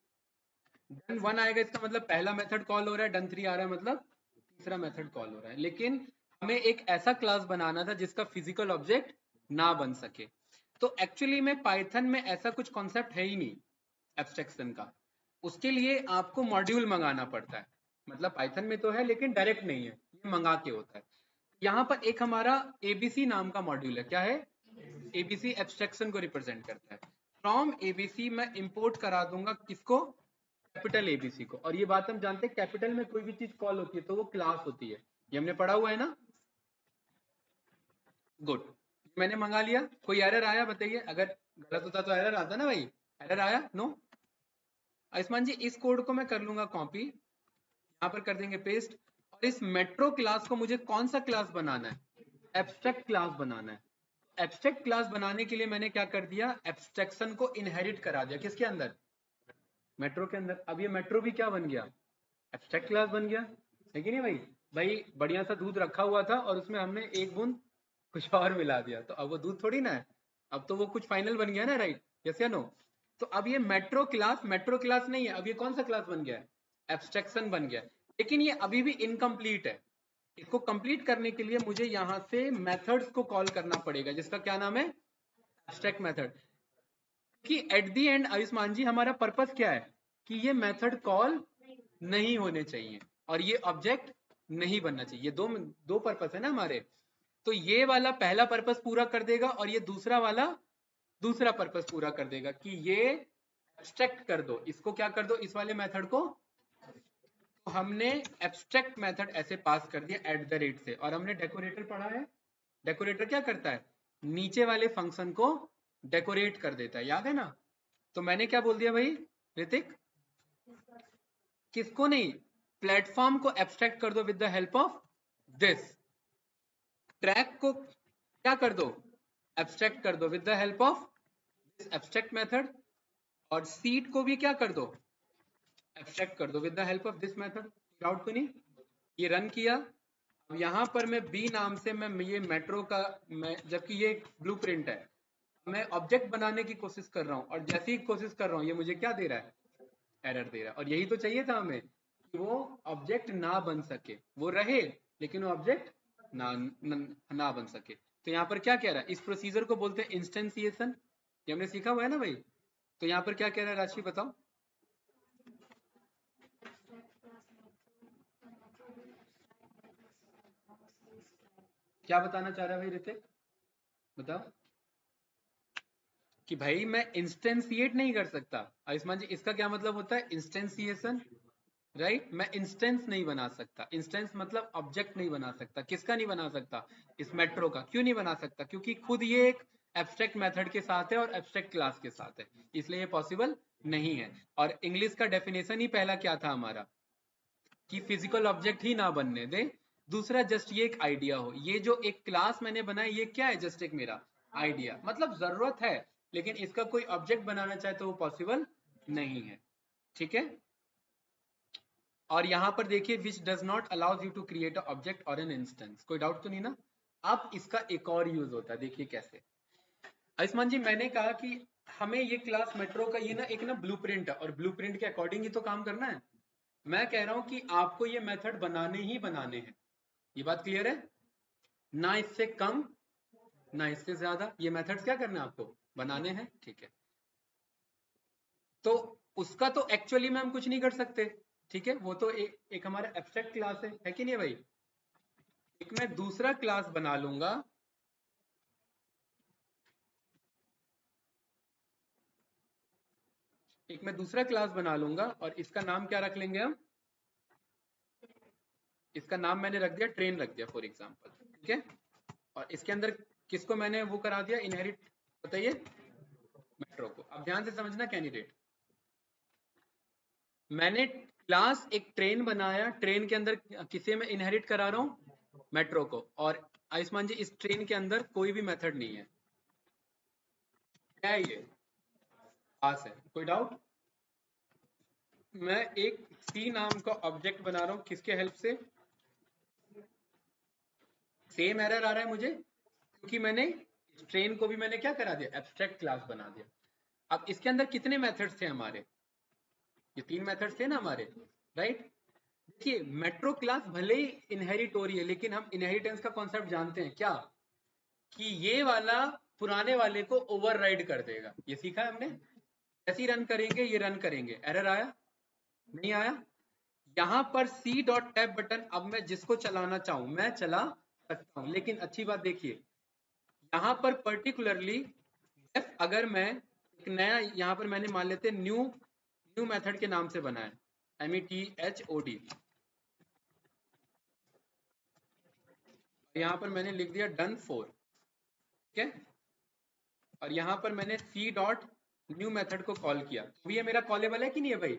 डन 1 आएगा इसका मतलब पहला मेथड कॉल हो रहा है, डन 3 आ रहा है मतलब तीसरा मेथड कॉल हो रहा है। लेकिन हमें एक ऐसा क्लास बनाना था जिसका फिजिकल ऑब्जेक्ट ना बन सके। तो एक्चुअली में पाइथन में ऐसा कुछ कॉन्सेप्ट है ही नहीं एब्स्ट्रैक्शन का। उसके लिए आपको मॉड्यूल मंगाना पड़ता है। मतलब पाइथन में तो है लेकिन डायरेक्ट नहीं है। ये मंगा के होता है। यहाँ पर एक हमारा एबीसी नाम का मॉड्यूल है, क्या है? एबीसी एब्स्ट्रैक्शन को रिप्रेजेंट करता है। फ्रॉम एबीसी मैं इंपोर्ट करा दूंगा किसको? कैपिटल एबीसी को। और ये बात हम जानते हैं, कैपिटल में कोई भी चीज कॉल होती है तो वो क्लास होती है, ये हमने पढ़ा हुआ है ना। गुड, मैंने मंगा लिया। कोई एरर आया बताइए, अगर गलत होता तो एरर आता ना भाई, एरर आया? नो। आयुष्मान जी इस कोड को मैं कर लूंगा कॉपी, यहाँ पर कर देंगे पेस्ट। और इस मेट्रो क्लास को मुझे कौन सा क्लास बनाना है? एब्स्ट्रैक्ट क्लास बनाना है। एब्स्ट्रैक्ट क्लास बनाने के लिए मैंने क्या कर दिया? एब्स्ट्रैक्शन को इनहेरिट करा दिया किसके अंदर? मेट्रो के अंदर। अब ये मेट्रो भी क्या बन गया? एब्स्ट्रैक्ट क्लास बन गया, है कि नहीं भाई? भाई बढ़िया सा दूध रखा हुआ था और उसमें हमने एक बूंद कुछ और मिला दिया, तो अब वो दूध थोड़ी ना है, अब तो वो कुछ फाइनल बन गया ना, राइट? यस या नो? तो अब ये मेट्रो क्लास नहीं है, अब ये कौन सा क्लास बन गया है? एब्स्ट्रैक्शन बन गया। लेकिन ये अभी भी इनकम्प्लीट है। इसको कंप्लीट करने के लिए मुझे यहाँ से मेथड्स को कॉल करना पड़ेगा, जिसका क्या नाम है? Abstract method. कि एट द एंड आयुष्मान जी हमारा पर्पस क्या है? कि ये मेथड कॉल नहीं होने चाहिए और ये ऑब्जेक्ट नहीं बनना चाहिए। ये दो पर्पस है ना हमारे। तो ये वाला पहला पर्पस पूरा कर देगा और ये दूसरा वाला दूसरा पर्पस पूरा कर देगा कि ये एब्स्ट्रैक्ट कर दो, इसको क्या कर दो, इस वाले मेथड को। तो हमने एब्स्ट्रैक्ट मेथड ऐसे पास कर दिया एट द रेट से। और हमने डेकोरेटर पढ़ा है, डेकोरेटर क्या करता है? नीचे वाले फंक्शन को डेकोरेट कर देता है, याद है ना? तो मैंने क्या बोल दिया भाई ऋतिक? किसको नहीं? प्लेटफॉर्म को एब्स्ट्रैक्ट कर दो with the help of this. Track को क्या कर दो? एब्स्ट्रैक्ट कर दो with the help of this abstract method. और सीट को भी क्या कर दो? एब्स्ट्रैक्ट कर दो with the help of this method. Doubt तो नहीं? ये रन किया। अब यहाँ पर मैं बी नाम से मैं ये मेट्रो का जबकि ये ब्लूप्रिंट है, मैं ऑब्जेक्ट बनाने की कोशिश कर रहा हूँ और जैसे ही कोशिश कर रहा हूँ ये मुझे क्या दे रहा है? एरर दे रहा है। और यही तो चाहिए था हमें कि वो ऑब्जेक्ट ना बन सके, वो रहे लेकिन वो ऑब्जेक्ट ना बन सके। तो यहाँ पर क्या कह रहा है? इस प्रोसीजर को बोलते हैं इंस्टेंसिएशन, ये हमने सीखा हुआ है ना भाई। तो यहाँ पर क्या कह रहा है राशि बताओ? क्या बताना चाह रहा है भाई ऋतिक, बताओ? कि भाई मैं इंस्टेंसिएट नहीं कर सकता। आयुष्मान जी इसका क्या मतलब होता है? इंस्टेंसिएशन, राइट? मैं इंस्टेंस नहीं बना सकता। इंस्टेंस मतलब ऑब्जेक्ट नहीं बना सकता। किसका नहीं बना सकता? इस मेट्रो का। क्यों नहीं बना सकता? क्योंकि खुद ये एक एब्स्ट्रैक्ट मेथड के साथ है और एब्स्ट्रैक्ट क्लास के साथ है, इसलिए ये पॉसिबल नहीं है। और इंग्लिश का डेफिनेशन ही पहला क्या था हमारा? कि फिजिकल ऑब्जेक्ट ही ना बनने दे। दूसरा जस्ट ये एक आइडिया हो। ये जो एक क्लास मैंने बनाया ये क्या है? जस्ट एक मेरा आइडिया, मतलब जरूरत है लेकिन इसका कोई ऑब्जेक्ट बनाना चाहे तो वो पॉसिबल नहीं है। ठीक है? और यहां पर देखिए which does not allows you to create a object और एन इंस्टेंस। कोई डाउट तो नहीं ना? अब इसका एक और यूज होता है, देखिए कैसे। आयुष्मान जी मैंने कहा कि हमें ये क्लास मेट्रो का ये ना एक ना ब्लूप्रिंट है और ब्लूप्रिंट के अकॉर्डिंग ही तो काम करना है। मैं कह रहा हूं कि आपको ये मेथड बनाने ही बनाने हैं। ये बात क्लियर है ना? इससे कम ना इससे ज्यादा, ये मेथड्स क्या करना है आपको? बनाने हैं। ठीक है? तो उसका तो एक्चुअली में हम कुछ नहीं कर सकते, ठीक है? वो तो एक हमारा एब्स्ट्रैक्ट क्लास है कि नहीं भाई? एक मैं दूसरा क्लास बना लूंगा, एक मैं दूसरा क्लास बना लूंगा और इसका नाम क्या रख लेंगे हम? इसका नाम मैंने रख दिया ट्रेन रख दिया फॉर एग्जांपल, ठीक है? और इसके अंदर किसको मैंने वो करा दिया इनहेरिट? बताइए? मेट्रो को। अब ध्यान से समझना कैंडिडेट, मैंने क्लास एक ट्रेन बनाया, ट्रेन के अंदर किसे मैं इनहेरिट करा रहा हूं? मेट्रो को। और आयुष्मान जी इस ट्रेन के अंदर कोई भी मेथड नहीं है, क्या है ये? पास है। कोई डाउट? मैं एक सी नाम का ऑब्जेक्ट बना रहा हूं, किसके हेल्प से? सेम एरर आ रहा है मुझे क्योंकि मैंने ट्रेन को भी मैंने क्या करा दिया? एब्स्ट्रैक्ट क्लास बना दिया। अब इसके अंदर कितने मेथड्स थे हमारे? ये 3 मेथड्स थे ना हमारे, राइट? देखिए मेट्रो क्लास भले ही इनहेरिट हो रही है लेकिन हम इनहेरिटेंस का कॉन्सेप्ट जानते हैं क्या? कि ये वाला पुराने वाले को ओवरराइड कर देगा। ये सीखा है हमने। जैसे ही रन करेंगे ये रन करेंगे। एरर आया? नहीं आया? यहाँ पर सी डॉट टैप बटन, अब मैं जिसको चलाना चाहूं मैं चला सकता हूं, लेकिन अच्छी बात देखिए यहाँ पर पर्टिकुलरली अगर मैं एक नया, यहाँ पर मैंने मान लेते न्यू मेथड के नाम से बनाया METHOD, यहाँ पर मैंने लिख दिया डन फॉर, ठीक है, और यहाँ पर मैंने सी डॉट न्यू मेथड को कॉल किया, तो ये मेरा कॉलेबल है कि नहीं है भाई।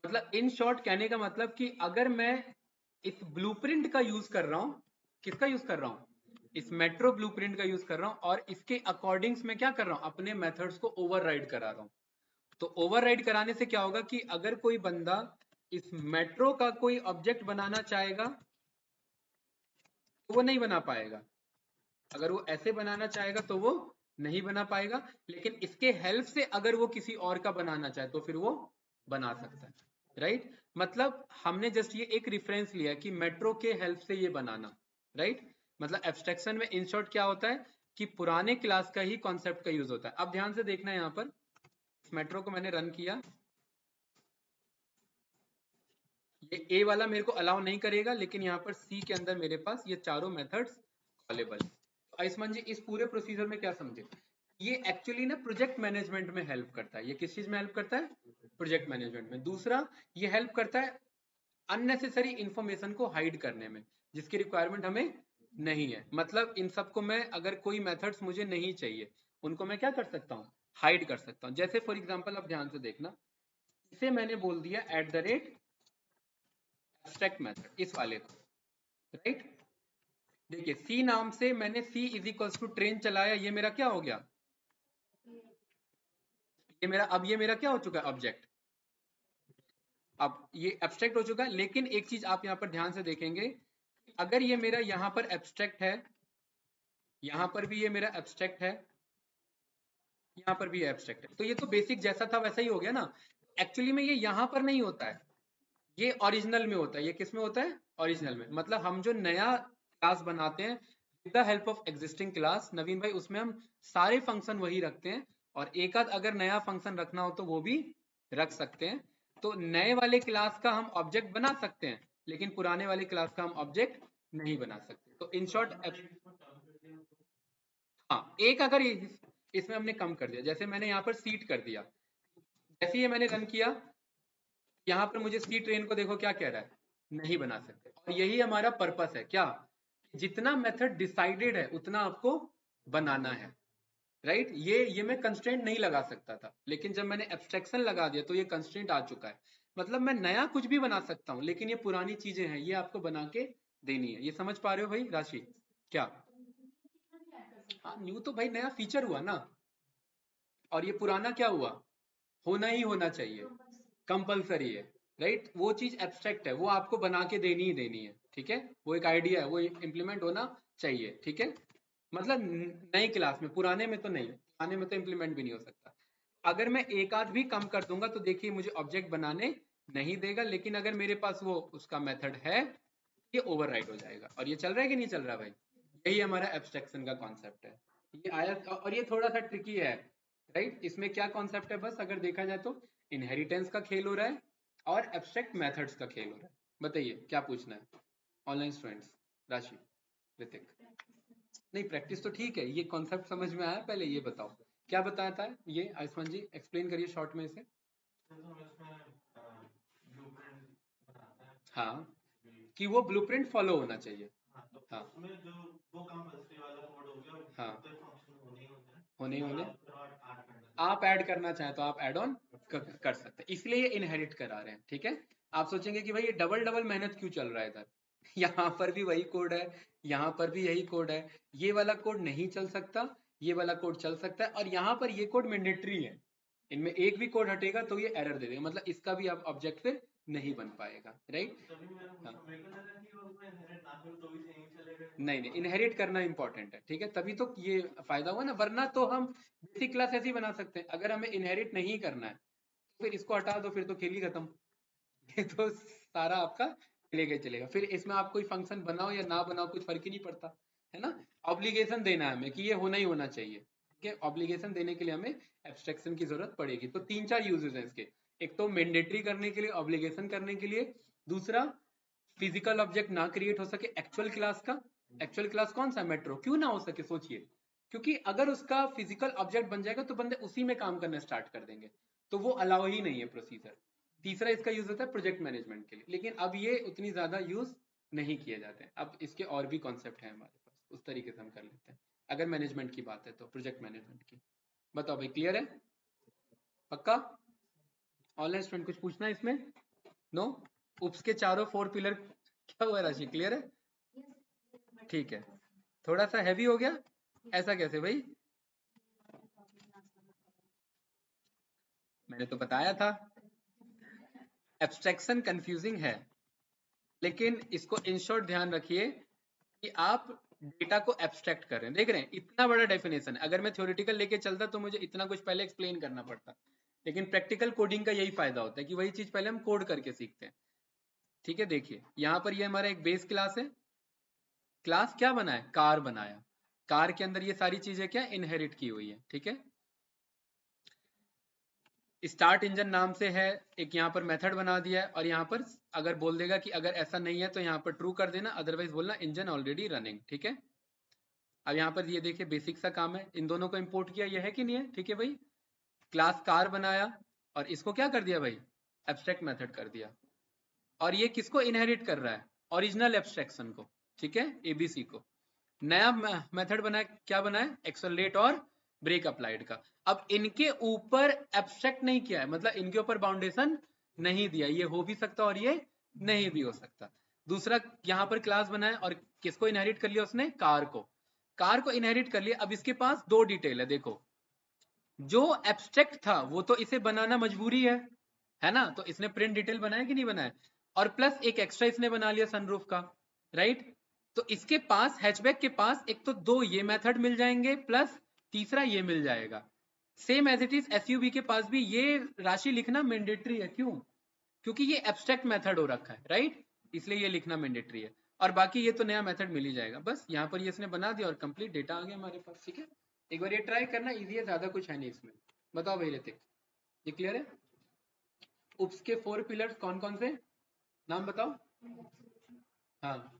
मतलब इन शॉर्ट कहने का मतलब कि अगर मैं इस ब्लूप्रिंट का यूज कर रहा हूँ, किसका यूज कर रहा हूँ, इस मेट्रो ब्लूप्रिंट का यूज कर रहा हूँ, और इसके अकॉर्डिंग्स मैं क्या कर रहा हूँ, अपने मेथड्स को ओवरराइड करा रहा हूँ। तो ओवरराइड कराने से क्या होगा कि अगर कोई बंदा इस मेट्रो का कोई ऑब्जेक्ट बनाना चाहेगा तो वो नहीं बना पाएगा, अगर वो ऐसे बनाना चाहेगा तो वो नहीं बना पाएगा, लेकिन इसके हेल्प से अगर वो किसी और का बनाना चाहे तो फिर वो बना सकता है, राइट। मतलब हमने जस्ट ये एक रेफरेंस लिया कि मेट्रो के हेल्प से ये बनाना, राइट। मतलब एब्स्ट्रैक्शन में इन शॉर्ट क्या होता है कि पुराने क्लास का ही कॉन्सेप्ट का यूज होता है। अब ध्यान से देखना, यहाँ पर इस मेट्रो को मैंने रन किया, ये ए वाला मेरे को अलाउ नहीं करेगा, लेकिन यहाँ पर सी के अंदर मेरे पास ये चारों मेथड्स कॉलेबल। तो आयुष्मान जी इस पूरे प्रोसीजर में क्या समझे, ये एक्चुअली ना प्रोजेक्ट मैनेजमेंट में हेल्प करता है। ये किस चीज में हेल्प करता है, प्रोजेक्ट मैनेजमेंट में। दूसरा, ये हेल्प करता है अननेसेसरी इंफॉर्मेशन को हाइड करने में, जिसकी रिक्वायरमेंट हमें नहीं है। मतलब इन सबको मैं, अगर कोई मेथड्स मुझे नहीं चाहिए उनको मैं क्या कर सकता हूँ, हाइड कर सकता हूँ। जैसे फॉर एग्जाम्पल अब ध्यान से देखना, इसे मैंने बोल दिया @abstract मेथड, इस वाले को, राइट। देखिए सी नाम से मैंने सी इज इक्वल्स टू ट्रेन चलाया, ये मेरा क्या हो गया, ये मेरा, अब ये मेरा क्या हो चुका है, ऑब्जेक्ट। अब ये एब्स्ट्रैक्ट हो चुका है, लेकिन एक चीज आप यहाँ पर ध्यान से देखेंगे, अगर ये मेरा यहाँ पर एब्स्ट्रैक्ट है, यहाँ पर भी ये मेरा एब्स्ट्रैक्ट है, यहाँ पर भी एब्स्ट्रैक्ट है, तो ये तो बेसिक जैसा था वैसा ही हो गया ना। एक्चुअली में ये यहाँ पर नहीं होता है, ये ओरिजिनल में होता है। ये किस में होता है, ओरिजिनल में। मतलब हम जो नया क्लास बनाते हैं with the help of existing class, Naveen भाई, उसमें हम सारे फंक्शन वही रखते हैं, और एक आध अगर नया फंक्शन रखना हो तो वो भी रख सकते हैं। तो नए वाले क्लास का हम ऑब्जेक्ट बना सकते हैं, लेकिन पुराने वाले क्लास का हम ऑब्जेक्ट नहीं बना सकते। तो इन शॉर्ट, हाँ, एक अगर इसमें हमने कम कर दिया, जैसे मैंने यहाँ पर सीट कर दिया, जैसे ये मैंने रन किया, यहाँ पर मुझे सी ट्रेन को देखो क्या कह रहा है, नहीं बना सकते। और यही हमारा पर्पस है, क्या, जितना मेथड डिसाइडेड है उतना आपको बनाना है, राइट। ये मैं कंस्ट्रेंट नहीं लगा सकता था, लेकिन जब मैंने एब्स्ट्रैक्शन लगा दिया तो ये कंस्ट्रेंट आ चुका है। मतलब मैं नया कुछ भी बना सकता हूँ, लेकिन ये पुरानी चीजें हैं, ये आपको बना के देनी है। ये समझ पा रहे हो भाई राशि, क्या। हाँ, न्यू तो भाई नया फीचर हुआ ना, और ये पुराना क्या हुआ, होना ही होना चाहिए, कंपलसरी है, राइट। वो चीज एब्स्ट्रैक्ट है, वो आपको बना के देनी ही देनी है, ठीक है। वो एक आइडिया है, वो इम्प्लीमेंट होना चाहिए, ठीक है। मतलब नई क्लास में, पुराने में तो नहीं, पुराने में तो इम्प्लीमेंट भी नहीं हो सकता। अगर मैं एक आध भी कम कर दूंगा तो देखिए मुझे ऑब्जेक्ट बनाने नहीं देगा, लेकिन अगर मेरे पास वो उसका मेथड है, ये ओवरराइड हो जाएगा। और ये चल रहा है कि नहीं चल रहा भाई, यही हमारा एब्स्ट्रैक्शन का कॉन्सेप्ट है। ये आया, और ये थोड़ा सा ट्रिकी है, राइट। इसमें क्या कॉन्सेप्ट है, बस अगर देखा जाए तो इनहेरिटेंस का खेल हो रहा है और एब्स्ट्रैक्ट मेथड्स का खेल हो रहा है। बताइए क्या पूछना है, ऑनलाइन स्टूडेंट्स, राशि, ऋतिक। नहीं, प्रैक्टिस तो ठीक है, ये कॉन्सेप्ट समझ में आया, पहले ये बताओ क्या बताया था ये, आयुष्मान जी एक्सप्लेन करिए शॉर्ट में इसे। हाँ, कि वो ब्लूप्रिंट फॉलो होना चाहिए। हाँ, हाँ, होने होने आप ऐड करना चाहें तो आप ऐड ऑन कर सकते हैं, इसलिए ये इनहेरिट करा रहे हैं, ठीक है। आप सोचेंगे कि भाई ये डबल डबल मेहनत क्यों चल रहा है इधर, यहाँ पर भी वही कोड है, यहाँ पर भी यही कोड है, ये वाला कोड नहीं चल सकता, ये वाला कोड चल सकता है, और यहाँ पर ये कोड मैंडेटरी है, इनमें एक भी कोड हटेगा तो ये एरर दे देगा, मतलब इसका भी आप ऑब्जेक्ट फिर नहीं बन पाएगा, राइट। हाँ, नहीं नहीं, इनहेरिट करना इंपॉर्टेंट है, ठीक है, तभी तो ये फायदा हुआ ना, वरना तो हम बेसिक क्लास ऐसी बना सकते हैं। अगर हमें इनहेरिट नहीं करना है तो फिर इसको हटा दो, फिर तो खेल ही खत्म। ये तो सारा आपका चलेगा ही चलेगा, फिर इसमें आप कोई फंक्शन बनाओ या ना बनाओ कुछ फर्क ही नहीं पड़ता, है ना। ऑब्लिगेशन देना है हमें कि ये होना ही होना चाहिए, ठीक है। ऑब्लिगेशन देने के लिए हमें एब्स्ट्रैक्शन की जरूरत पड़ेगी। तो तीन चार यूजेस हैं इसके, एक तो मैंडेटरी करने के लिए, ऑब्लिगेशन करने के लिए, दूसरा, फिजिकल ऑब्जेक्ट ना क्रिएट हो सके एक्चुअल क्लास का। एक्चुअल क्लास कौन सा? मेट्रो। क्यों ना हो सके? सोचिए, क्योंकि अगर उसका फिजिकल ऑब्जेक्ट बन जाएगा तो बंदे उसी में काम करना स्टार्ट कर देंगे, तो वो अलाउ ही नहीं है प्रोसीजर। तीसरा इसका यूज होता है प्रोजेक्ट मैनेजमेंट के लिए, लेकिन अब ये उतनी ज्यादा यूज नहीं किए जाते हैं। अब इसके और भी कॉन्सेप्ट है हमारे पास, उस तरीके से हम कर लेते हैं। अगर मैनेजमेंट की बात है तो प्रोजेक्ट मैनेजमेंट की। बताओ भाई, क्लियर है? पक्का? ऑनलाइन स्टूडेंट कुछ पूछना है इसमें? नो? उप्स के चारों 4 पिलर क्या हुआ राशि, क्लियर है? ठीक है। थोड़ा सा हैवी हो गया? ऐसा कैसे भाई? मैंने तो बताया था एब्स्ट्रैक्शन कंफ्यूजिंग है, लेकिन इसको इन शॉर्ट ध्यान रखिए कि आप डेटा को एब्स्ट्रैक्ट कर रहे हैं। देख रहे हैं इतना बड़ा डेफिनेशन है। अगर मैं थ्योरेटिकल लेके चलता तो मुझे इतना कुछ पहले एक्सप्लेन करना पड़ता, लेकिन प्रैक्टिकल कोडिंग का यही फायदा होता है कि वही चीज पहले हम कोड करके सीखते हैं। ठीक है, देखिए यहाँ पर ये हमारा एक बेस क्लास है। क्लास क्या बना है? कार बनाया। कार के अंदर ये सारी चीजें क्या इनहेरिट की हुई है। ठीक है, स्टार्ट इंजन नाम से है, एक यहाँ पर मेथड बना दिया है, और यहाँ पर अगर बोल देगा कि अगर ऐसा नहीं है तो यहाँ पर ट्रू कर देना, अदरवाइज बोलना इंजन ऑलरेडी रनिंग। ठीक है, अब यहाँ पर ये देखिए बेसिक सा काम है, इन दोनों को इंपोर्ट किया, ये है कि नहीं है? ठीक है भाई, क्लास कार बनाया और इसको क्या कर दिया भाई? एब्स्ट्रैक्ट मेथड कर दिया। और ये किसको इनहेरिट कर रहा है? ओरिजिनल एब्स्ट्रैक्शन को। ठीक है, एबीसी को। नया मेथड बनाया, क्या बनाया? एक्सेलरेट और ब्रेक अप्लाइड का। अब इनके ऊपर एब्स्ट्रैक्ट नहीं किया है, मतलब इनके ऊपर बाउंडेशन नहीं दिया। ये हो भी सकता और ये नहीं भी हो सकता। दूसरा, यहाँ पर क्लास बनाया और किसको इनहेरिट कर लिया उसने? कार को। कार को इनहेरिट कर लिया। अब इसके पास दो डिटेल है, देखो, जो एब्स्ट्रैक्ट था वो तो इसे बनाना मजबूरी है ना? तो इसने प्रिंट डिटेल बनाया कि नहीं बनाया? और प्लस एक एक्स्ट्रा इसने बना लिया सनरूफ का, राइट? तो इसके पास, हैचबैक के पास, एक तो दो ये मेथड मिल जाएंगे, प्लस तीसरा ये मिल जाएगा। Same as it is SUV के पास भी ये राशि लिखना मैंडेटरी है। क्यों? क्योंकि ये एब्स्ट्रैक्ट मेथड हो रखा है, राइट? इसलिए ये लिखना मैंडेटरी है। और बाकी ये तो नया मेथड मिल ही जाएगा। बस यहाँ पर ये इसने बना दिया और कंप्लीट डेटा आ गया हमारे पास। ठीक है, एक बार ये ट्राई करना, इजी है, ज्यादा कुछ है नहीं इसमें। बताओ भाई ऋतिक, ये क्लियर है? उप्स के 4 पिलर्स कौन कौन से? नाम बताओ। हाँ,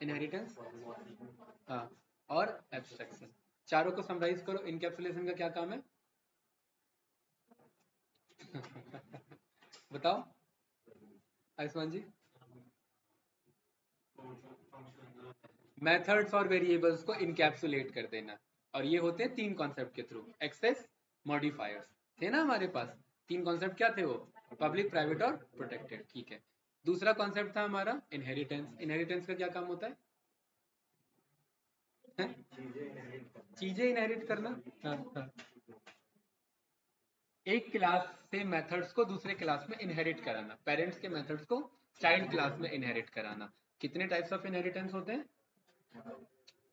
इनहेरिटेंस, हाँ, और एब्स्ट्रैक्शन। चारों को समराइज करो, इनकैप्सुलेशन का क्या काम है? बताओ आयुष्मान जी। मेथड्स और वेरिएबल्स को इनकैप्सुलेट कर देना। और ये होते हैं 3 कॉन्सेप्ट के थ्रू, एक्सेस, मॉडिफायर्स। थे ना हमारे पास 3 कॉन्सेप्ट? क्या थे वो? पब्लिक, प्राइवेट और प्रोटेक्टेड। ठीक है, दूसरा कॉन्सेप्ट था हमारा इनहेरिटेंस। इनहेरिटेंस का क्या काम होता है? चीजें इनहेरिट करना। हाँ, हाँ। एक क्लास से मेथड्स को दूसरे क्लास में इनहेरिट कराना, पेरेंट्स के मेथड्स को चाइल्ड क्लास में इनहेरिट कराना। कितने टाइप्स ऑफ इनहेरिटेंस होते हैं?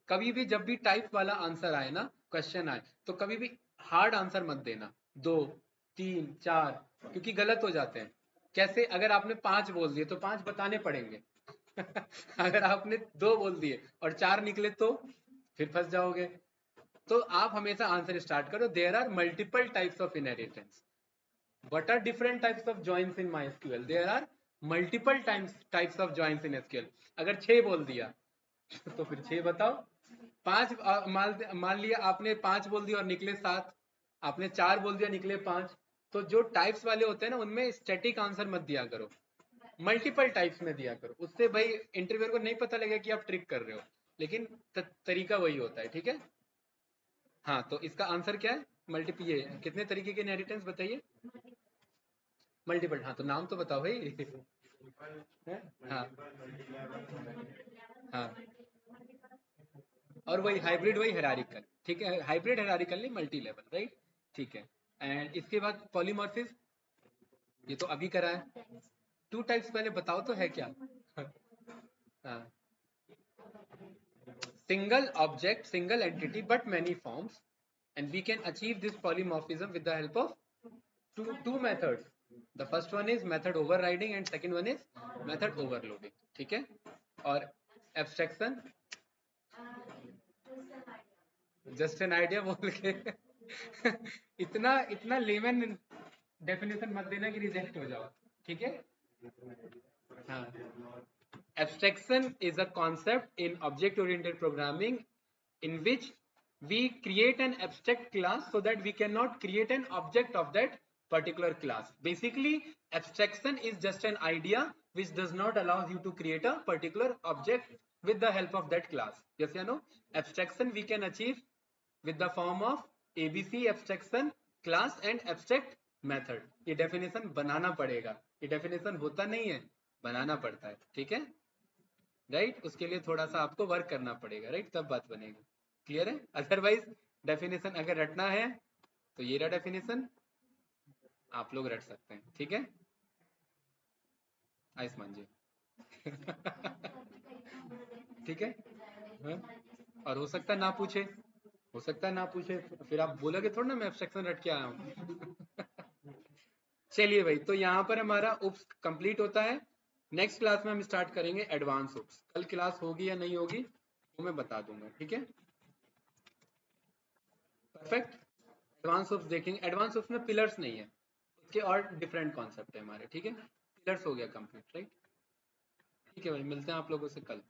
कभी भी जब भी टाइप वाला आंसर आए ना, क्वेश्चन आए, तो कभी भी हार्ड आंसर मत देना, 2, 3, 4, क्योंकि गलत हो जाते हैं। कैसे? अगर आपने 5 बोल दिए तो 5 बताने पड़ेंगे। अगर आपने 2 बोल दिए और 4 निकले तो फिर फंस जाओगे। तो आप हमेशा आंसर स्टार्ट करो, there are multiple types of inheritance. What are different types of joins in MySQL? There are multiple types of joins in SQL. अगर 6 बोल दिया तो फिर 6 बताओ। 5 मान लिया आपने 5 बोल दिया और निकले 7, आपने 4 बोल दिया निकले 5। तो जो टाइप्स वाले होते हैं ना, उनमें स्टैटिक आंसर मत दिया करो, मल्टीपल टाइप्स में दिया करो। उससे भाई इंटरव्यूअर को नहीं पता लगेगा कि आप ट्रिक कर रहे हो, लेकिन तरीका वही होता है। ठीक है, हाँ, तो इसका आंसर क्या है? मल्टीपल। ये कितने तरीके के इनहेरिटेंस बताइए? मल्टीपल। हाँ, तो नाम तो बताओ भाई। हाँ, हाँ, और वही हाइब्रिड, वही हेरारिकल। ठीक है, हाइब्रिड हेरारिकल नहीं, मल्टी लेवल, राइट? ठीक है, एंड इसके बाद पॉलीमॉर्फिज्म, ये तो अभी करा है। 2 टाइप्स पहले बताओ तो है क्या? हाँ, single object, single entity, but many forms, and we can achieve this polymorphism with the help of two methods. The first one is method overriding and second one is method overloading. ठीक है, और abstraction, just an idea बोल के इतना इतना lemon definition मत देना कि रिजेक्ट हो जाओ। ठीक है, हाँ, abstraction is a concept in object oriented programming in which we create an abstract class so that we cannot create an object of that particular class. Basically, abstraction is just an idea which does not allow you to create a particular object with the help of that class. Yes or no? Abstraction we can achieve with the form of ABC abstraction, class and abstract method. ये definition बनाना पड़ेगा, ये definition होता नहीं है, बनाना पड़ता है, ठीक है, राइट? उसके लिए थोड़ा सा आपको वर्क करना पड़ेगा, राइट? तब बात बनेगी, क्लियर है? अदरवाइज डेफिनेशन अगर रटना है तो ये रहा डेफिनेशन, आप लोग रट सकते हैं, ठीक है? आयुष्मान जी ठीक है, हाँ? और हो सकता है ना पूछे, हो सकता है ना पूछे, फिर आप बोलोगे थोड़ा ना मैं एब्स्ट्रैक्शन रट के आया हूँ चलिए भाई, तो यहाँ पर हमारा उप्स कंप्लीट होता है। नेक्स्ट क्लास में हम स्टार्ट करेंगे एडवांस उप्स। कल क्लास होगी या नहीं होगी वो मैं बता दूंगा, ठीक है? परफेक्ट। एडवांस उप्स देखेंगे। एडवांस उप्स में पिलर्स नहीं है, उसके और डिफरेंट कॉन्सेप्ट है हमारे, ठीक है? पिलर्स हो गया कंप्लीट, राइट? ठीक है भाई, मिलते हैं आप लोगों से कल।